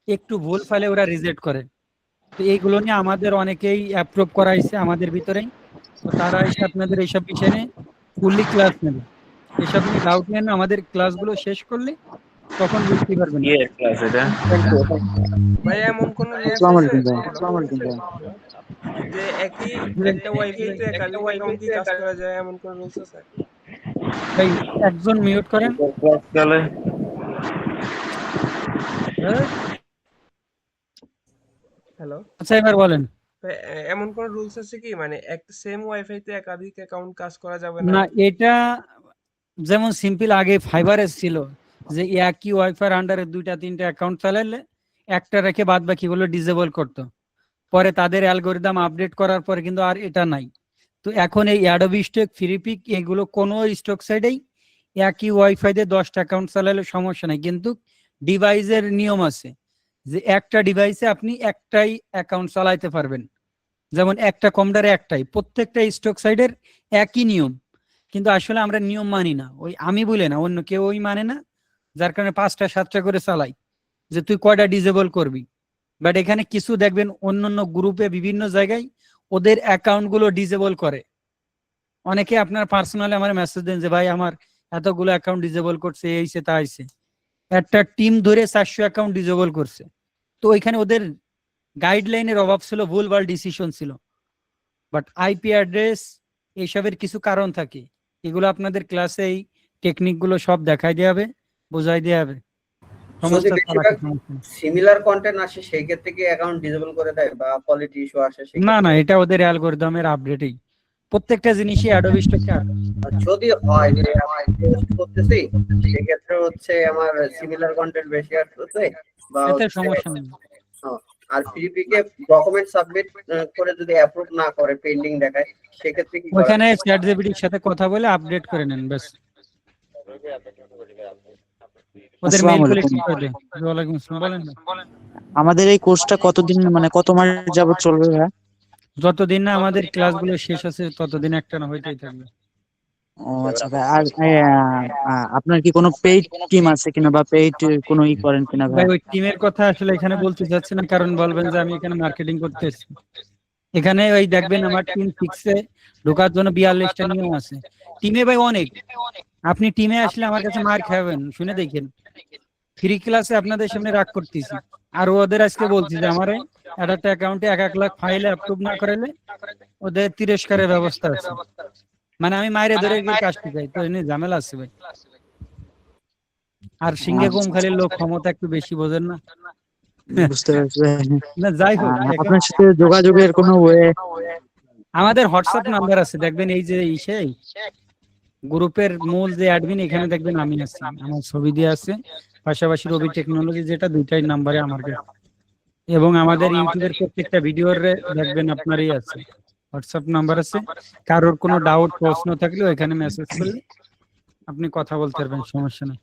Speaker 1: একটু ভুল ফাইলে ওরা রিজেক্ট করে। তো এইগুলো নিয়ে আমাদের অনেকেই অ্যাপ্রুভ করাইছে আমাদের ভিতরেই। তো তারা এসে আপনাদের এইসব বিষয় নিয়ে ফুললি ক্লাস নেবে, এসব নিয়ে ডাউট নেন, আমাদের ক্লাসগুলো শেষ করলে তখন বুঝতে পারবেন।
Speaker 2: ভাই এমন কোন
Speaker 1: আসসালামু আলাইকুম ভাই। আসসালামু আলাইকুম ভাই।
Speaker 2: যে একই একটা ওয়াইফাইতে একাধিক অ্যাকাউন্ট কি কাজ করা যায় এমন কোন রুলস আছে?
Speaker 1: ভাই একজন মিউট করেন। হ্যাঁ?
Speaker 12: হ্যালো,
Speaker 1: আচ্ছা এবার বলেন।
Speaker 12: এমন কোন রুলস আছে কি মানে একটা সেম ওয়াইফাই তে একাধিক অ্যাকাউন্ট কাজ করা যাবে
Speaker 1: না,
Speaker 12: না?
Speaker 1: এটা যেমন সিম্পল আগে ফাইবারে ছিল যে একই ওয়াইফাই আন্ডারে 2-3টা অ্যাকাউন্ট চালালে একটা রেখে বাদ বাকিগুলো ডিসেবল করতো। পরে তাদের অ্যালগোরিদম আপডেট করার পরে কিন্তু আর এটা নাই। তো এখন এই অ্যাডোবি স্টক, ফ্রিপিক এগুলো কোনো স্টক সাইডেই একই ওয়াইফাই দিয়ে 10টা অ্যাকাউন্ট চালালে সমস্যা নাই, কিন্তু ডিভাইসের নিয়ম আছে যে একটা ডিভাইসে আপনি একটাই অ্যাকাউন্ট চালাইতে পারবেন। যেমন একটা কম্পিউটারে একটাই, প্রত্যেকটা স্টক সাইডের একই নিয়ম, কিন্তু আসলে আমরা নিয়ম মানি না। ওই আমি বলে না, অন্য কেউ ওই মানে না, যার কারণে 5টা-7টা করে চালাই যে তুই কয়টা ডিসেবল করবি। বাট এখানে কিছু দেখবেন অন্য অন্য গ্রুপে বিভিন্ন জায়গায় ওদের অ্যাকাউন্ট গুলো ডিসেবল করে। অনেকে আপনার পার্সোনালি আমার মেসেজ দেন যে ভাই আমার এতগুলো অ্যাকাউন্ট ডিসেবল করছে, এইছে তা আইছে। একটা টিম ধরে 400 অ্যাকাউন্ট ডিসেবল করছে। তো ওইখানে ওদের গাইডলাইনের অভাব ছিল, ভুলভাল ডিসিশন ছিল। বাট আইপি অ্যাড্রেস এইসবের কিছু কারণ থাকে, এগুলো আপনাদের ক্লাসে এই টেকনিক গুলো সব দেখাই দেওয়া হবে, বোঝাই দেওয়া হবে।
Speaker 2: যদি বেশিরভাগ সিমিলার কন্টেন্ট আসে সেই ক্ষেত্রে কি অ্যাকাউন্ট ডিসেবল করে দেয় বা কোয়ালিটি ইস্যু আসে?
Speaker 1: না না, এটা ওদের অ্যালগরিদমের আপডেটই, প্রত্যেকটা জিনিসই অ্যাডোবি স্টকে।
Speaker 2: যদি হয় যে আমি পোস্ট করতেছি সেক্ষেত্রে হচ্ছে আমার সিমিলার কন্টেন্ট বেশি আসছে বা
Speaker 1: এতে সমস্যা নেই।
Speaker 2: আর ফ্রিপিকে ডকুমেন্ট সাবমিট করে যদি অ্যাপ্রুভ না করে পেন্ডিং দেখায় সেক্ষেত্রে কি
Speaker 1: ওখানে চ্যাটজিপিটির সাথে কথা বলে আপডেট করে নেন ব্যাস। ওদের মেইল করে কি করে দেন। ওয়ালাইকুম আসসালাম, বলেন।
Speaker 13: আমাদের এই কোর্সটা কতদিন মানে কত মাস যাবত চলবে ভাই?
Speaker 1: যতদিন না আমাদের ক্লাসগুলো শেষ আছে ততদিন একটা না হইতেই থাকবে।
Speaker 13: ও আচ্ছা ভাই। আর আপনার কি কোনো পেইড টিম আছে কিনা বা পেইড কোনো করেন কিনা ভাই?
Speaker 1: ভাই ওই টিমের কথা আসলে এখানে বলতে চাচ্ছি না, কারণ বলবেন যে আমি এখানে মার্কেটিং করতে এসেছি। এখানে ওই দেখবেন আমার টিম ফিক্সে ঢোকার জন্য 42টা নিয়ম আছে। টিমে ভাই অনেক, আপনি টিমে আসলে আমার কাছে মার খাবেন, শুনে দেখেন। ফ্রি ক্লাসে আপনাদের সামনে রাগ করতেছি, আর ওদের আজকে বলছি যে আমারে একটা অ্যাকাউন্টে 1 লাখ ফাইলে অ্যাপ্রুভ না করালে ওদের তিরস্কারের ব্যবস্থা আছে। মানে আমি মাইরে ধরে গিয়ে কাজ শিখাই, তো এনে ঝামেলা আছে ভাই। আর সিংহে কম খালি লোক ক্ষমতা একটু বেশি, বোঝেন না?
Speaker 13: বুঝতে পারছি ভাই।
Speaker 1: না যাই হোক,
Speaker 13: আপনার সাথে যোগাযোগের কোনো ওয়ে?
Speaker 1: আমাদের হোয়াটসঅ্যাপ নাম্বার আছে, দেখবেন এই যে সেই গ্রুপের মূল যে অ্যাডমিন, এখানে দেখবেন আমি আছি, আমার ছবি দিয়ে আছে, পাশাপাশি রবি টেকনোলজি যেটা, দুইটাই নাম্বারে আমার কাছে। এবং আমাদের ইউটিউবের প্রত্যেকটা ভিডিওর দেখবেন আপনারই আছে হোয়াটসঅ্যাপ নাম্বার আছে। কারোর কোনো ডাউট প্রশ্ন থাকলে এখানে মেসেজ করলে আপনি কথা বলতে পারবেন, সমস্যা নেই।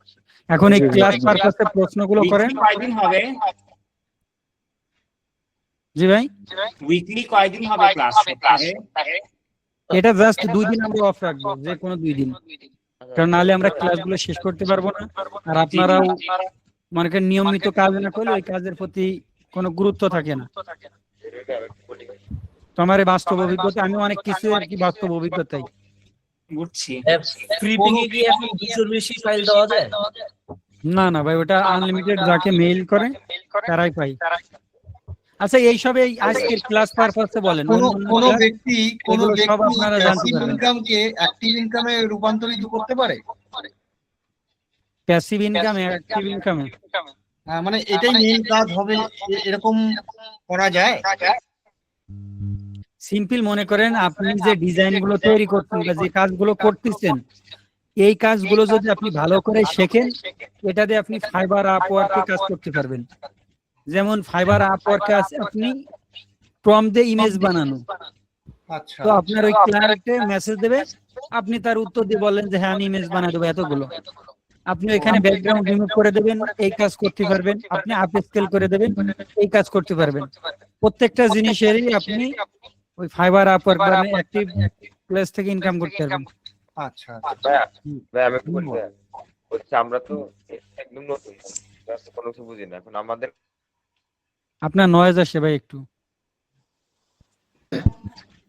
Speaker 1: এখন এই ক্লাস পারপাসে প্রশ্নগুলো করেন।
Speaker 7: কয়দিন হবে?
Speaker 1: জি ভাই,
Speaker 7: উইকলি কয়দিন হবে ক্লাস?
Speaker 1: এটা জাস্ট 2 দিন আমরা অফ রাখবো, যে কোনো 2 দিন, কারণ নাহলে আমরা ক্লাসগুলো শেষ করতে পারবো না। আর আপনারাও মনে করেন নিয়মিত কাজ না করলে ওই কাজের প্রতি কোনো গুরুত্ব থাকে না। তো আমার এই বাস্তব অভিজ্ঞতা, আমি অনেক কিছু আর কি বাস্তব অভিজ্ঞতাই
Speaker 7: বুঝছি।
Speaker 8: ফ্রিপিকে কি এখন 200 এর বেশি ফাইল দেওয়া যায়?
Speaker 1: না না ভাই, ওটা আনলিমিটেড, যাকে মেইল করে তারাই পাই। আচ্ছা এইসব এই আজকের ক্লাস পারপাসে বলেন,
Speaker 2: কোন ব্যক্তি
Speaker 1: সব আপনারা জানতে
Speaker 2: প্যাসিভ
Speaker 1: পারবেন।
Speaker 2: ইনকামকে অ্যাক্টিভ ইনকামে রূপান্তরিত করতে পারে?
Speaker 1: প্যাসিভ ইনকাম অ্যাক্টিভ ইনকামে
Speaker 2: মানে এটাই মেইন কাজ হবে এরকম করা যায়?
Speaker 1: সিম্পল মনে করেন আপনি যে ডিজাইন গুলো তৈরি করছেন বা যে কাজগুলো করতেছেন, এই কাজগুলো যদি আপনি ভালো করে শেখেন, এটা দিয়ে আপনি ফাইবার আপওয়ার্কে কাজ করতে পারবেন। যেমন ফাইবার আপওয়ার্কে আছে আপনি প্রম্পট দিয়ে ইমেজ বানানো,
Speaker 2: আচ্ছা,
Speaker 1: তো আপনার ওই ক্লায়েন্টে মেসেজ দেবে, আপনি তার উত্তর দিয়ে বলেন যে হ্যাঁ আমি ইমেজ বানিয়ে দেবো এতগুলো। আপনি এখানে ব্যাকগ্রাউন্ড রিমুভ করে দেবেন, এই কাজ করতে পারবেন। আপনি আপ স্কেল করে দেবেন, এই কাজ করতে পারবেন। প্রত্যেকটা জিনিসেরই আপনি ওই ফাইবার আপওয়ার্ক বা অ্যাক্টিভ প্লেস থেকে ইনকাম করতে পারবেন।
Speaker 2: আচ্ছা
Speaker 6: ভাই আমি একটু বলি ভাই। হচ্ছে আমরা তো একদম নতুন, কোনো কিছু বুঝি না। এখন আমাদের
Speaker 1: আপনার নয়েজ আসে ভাই একটু।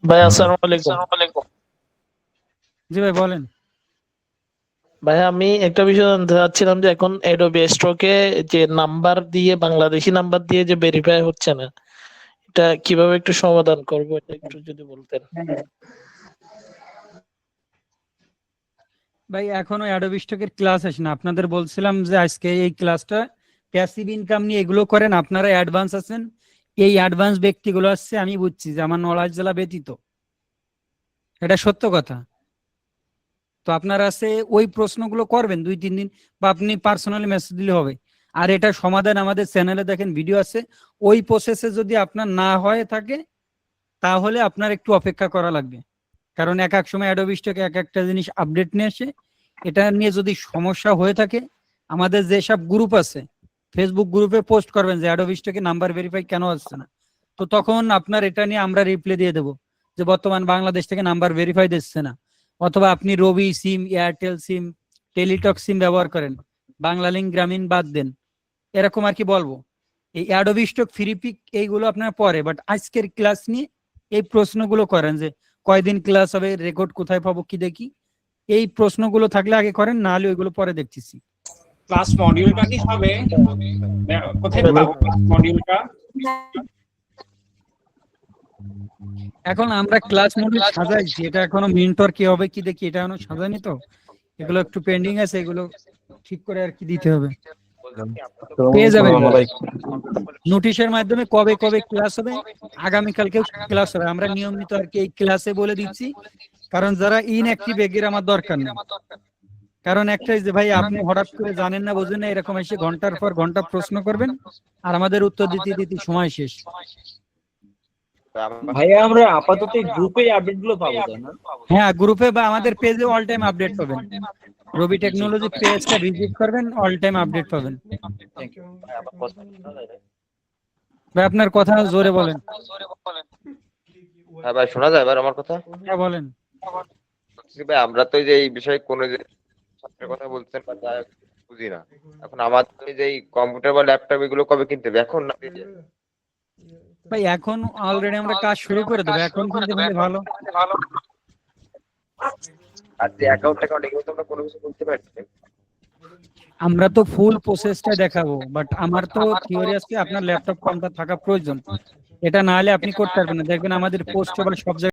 Speaker 14: ভাই আসসালামু আলাইকুম।
Speaker 1: জি ভাই বলেন।
Speaker 14: ভাই আমি একটা বিষয় জানতে চাচ্ছিলাম যে এখন অ্যাডোবি স্টকে যে নাম্বার দিয়ে, বাংলাদেশি নাম্বার দিয়ে যে ভেরিফাই হচ্ছে না, এটা কিভাবে একটু সমাধান করবো, এটা একটু যদি বলতেন।
Speaker 1: ভাই এখনো অ্যাডোবি স্টকের ক্লাস আসে না, আপনাদের বলছিলাম যে আজকে এই ক্লাসটা প্যাসিভ ইনকাম নিয়ে এগুলো করেন, আপনারা অ্যাডভান্স আছেন, এই অ্যাডভান্স ব্যক্তিগুলো আসছে, আমি বুঝছি যে আমার নলেজ জেলা ব্যতীত, এটা সত্য কথা। তো আপনারা আছে ওই প্রশ্নগুলো করবেন 2-3 দিন, বা আপনি পার্সোনালি মেসেজ দিলে হবে। আর এটা সমাধান আমাদের চ্যানেলে দেখেন ভিডিও আছে, ওই প্রসেসে যদি আপনার না হয়ে থাকে তাহলে আপনার একটু অপেক্ষা করা লাগবে, কারণ এক এক সময় অ্যাডোবি স্টকে এক একটা জিনিস আপডেট নিয়ে আসে। এটা নিয়ে যদি সমস্যা হয়ে থাকে, আমাদের যেসব গ্রুপ আছে ফেসবুক গ্রুপে পোস্ট করবেন যে অ্যাডোবি স্টকে নাম্বার ভেরিফাই কেন আসছে না, তো তখন আপনার এটা নিয়ে আমরা রিপ্লাই দিয়ে দেবো যে বর্তমান বাংলাদেশ থেকে নাম্বার ভেরিফাই দিচ্ছে না, অথবা আপনি রবি সিম, এয়ারটেল সিম, টেলিটক সিম ব্যবহার করেন, বাংলালিংক, গ্রামীণ বাদ দেন, এরকম আর কি বলবো। এই অ্যাডোবি স্টক ফ্রি পিক এইগুলো আপনার পরে, বাট আজকের ক্লাস নিয়ে এই প্রশ্নগুলো করেন যে কয়দিন ক্লাস হবে, রেকর্ড কোথায় পাবো কি দেখি, এই প্রশ্নগুলো থাকলে আগে করেন, না হলে ওইগুলো পরে দেখতেছি।
Speaker 7: ক্লাস মডিউলটা কি হবে, কোথায় পাবো মডিউলটা?
Speaker 1: এখন আমরা ক্লাস মডিউল সাজাইছি, এটা এখনো মেন্টর কি হবে কি দেখি, এটা এখনো সাজাইনি, তো এগুলো একটু পেন্ডিং আছে, এগুলো ঠিক করে আর কি দিতে হবে। পেয়ে যাবেন নোটিশের মাধ্যমে কবে কবে ক্লাস হবে, আগামীকালকেও ক্লাস হবে, আমরা নিয়মিত আর কি এই ক্লাসে বলে দিচ্ছি, কারণ যারা ইনঅ্যাক্টিভ এগের আমার দরকার নেই। কারণ একটাই যে ভাই আপনি হঠাৎ করে জানেন না বোঝেন না, এরকম এসে ঘন্টার পর ঘন্টা প্রশ্ন করবেন আর আমাদের উত্তর দিতে দিতে সময় শেষ।
Speaker 8: ভাইয়া আমরা আপাতত গ্রুপে আপডেট গুলো পাবো, তাই না?
Speaker 1: হ্যাঁ, গ্রুপে বা আমাদের পেজে অল টাইম আপডেট পাবেন, রবি টেকনোলজি পেজটা ভিজিট করবেন, অল টাইম আপডেট পাবেন। ভাই আপনার কথা জোরে বলেন।
Speaker 6: হ্যাঁ ভাই, শোনা যায় এবার আমার কথা?
Speaker 1: হ্যাঁ বলেন।
Speaker 6: ভাই আমরা তো এই যে এই বিষয়ে কোনো যে ছাত্রের কথা বলছেন বা যা বুঝি না, এখন আমাদের যে কম্পিউটার বা ল্যাপটপ এগুলো কবে কিনতে হবে, এখন না?
Speaker 1: ভাই এখন অলরেডি আমরা কাজ শুরু করে দেবো, এখন কিনতে পারলে ভালো।
Speaker 6: আর যে অ্যাকাউন্ট এগুলো তো আমরা কোনো কিছু বলতে পারছি না।
Speaker 1: আমরা তো ফুল প্রসেসটা দেখাবো, বাট আমার তো থিওরি আছে আপনার ল্যাপটপ কম্পিউটার থাকা প্রয়োজন, এটা না হলে আপনি করতে পারবেন না। দেখবেন আমাদের পোস্ট আবার সব জায়গায়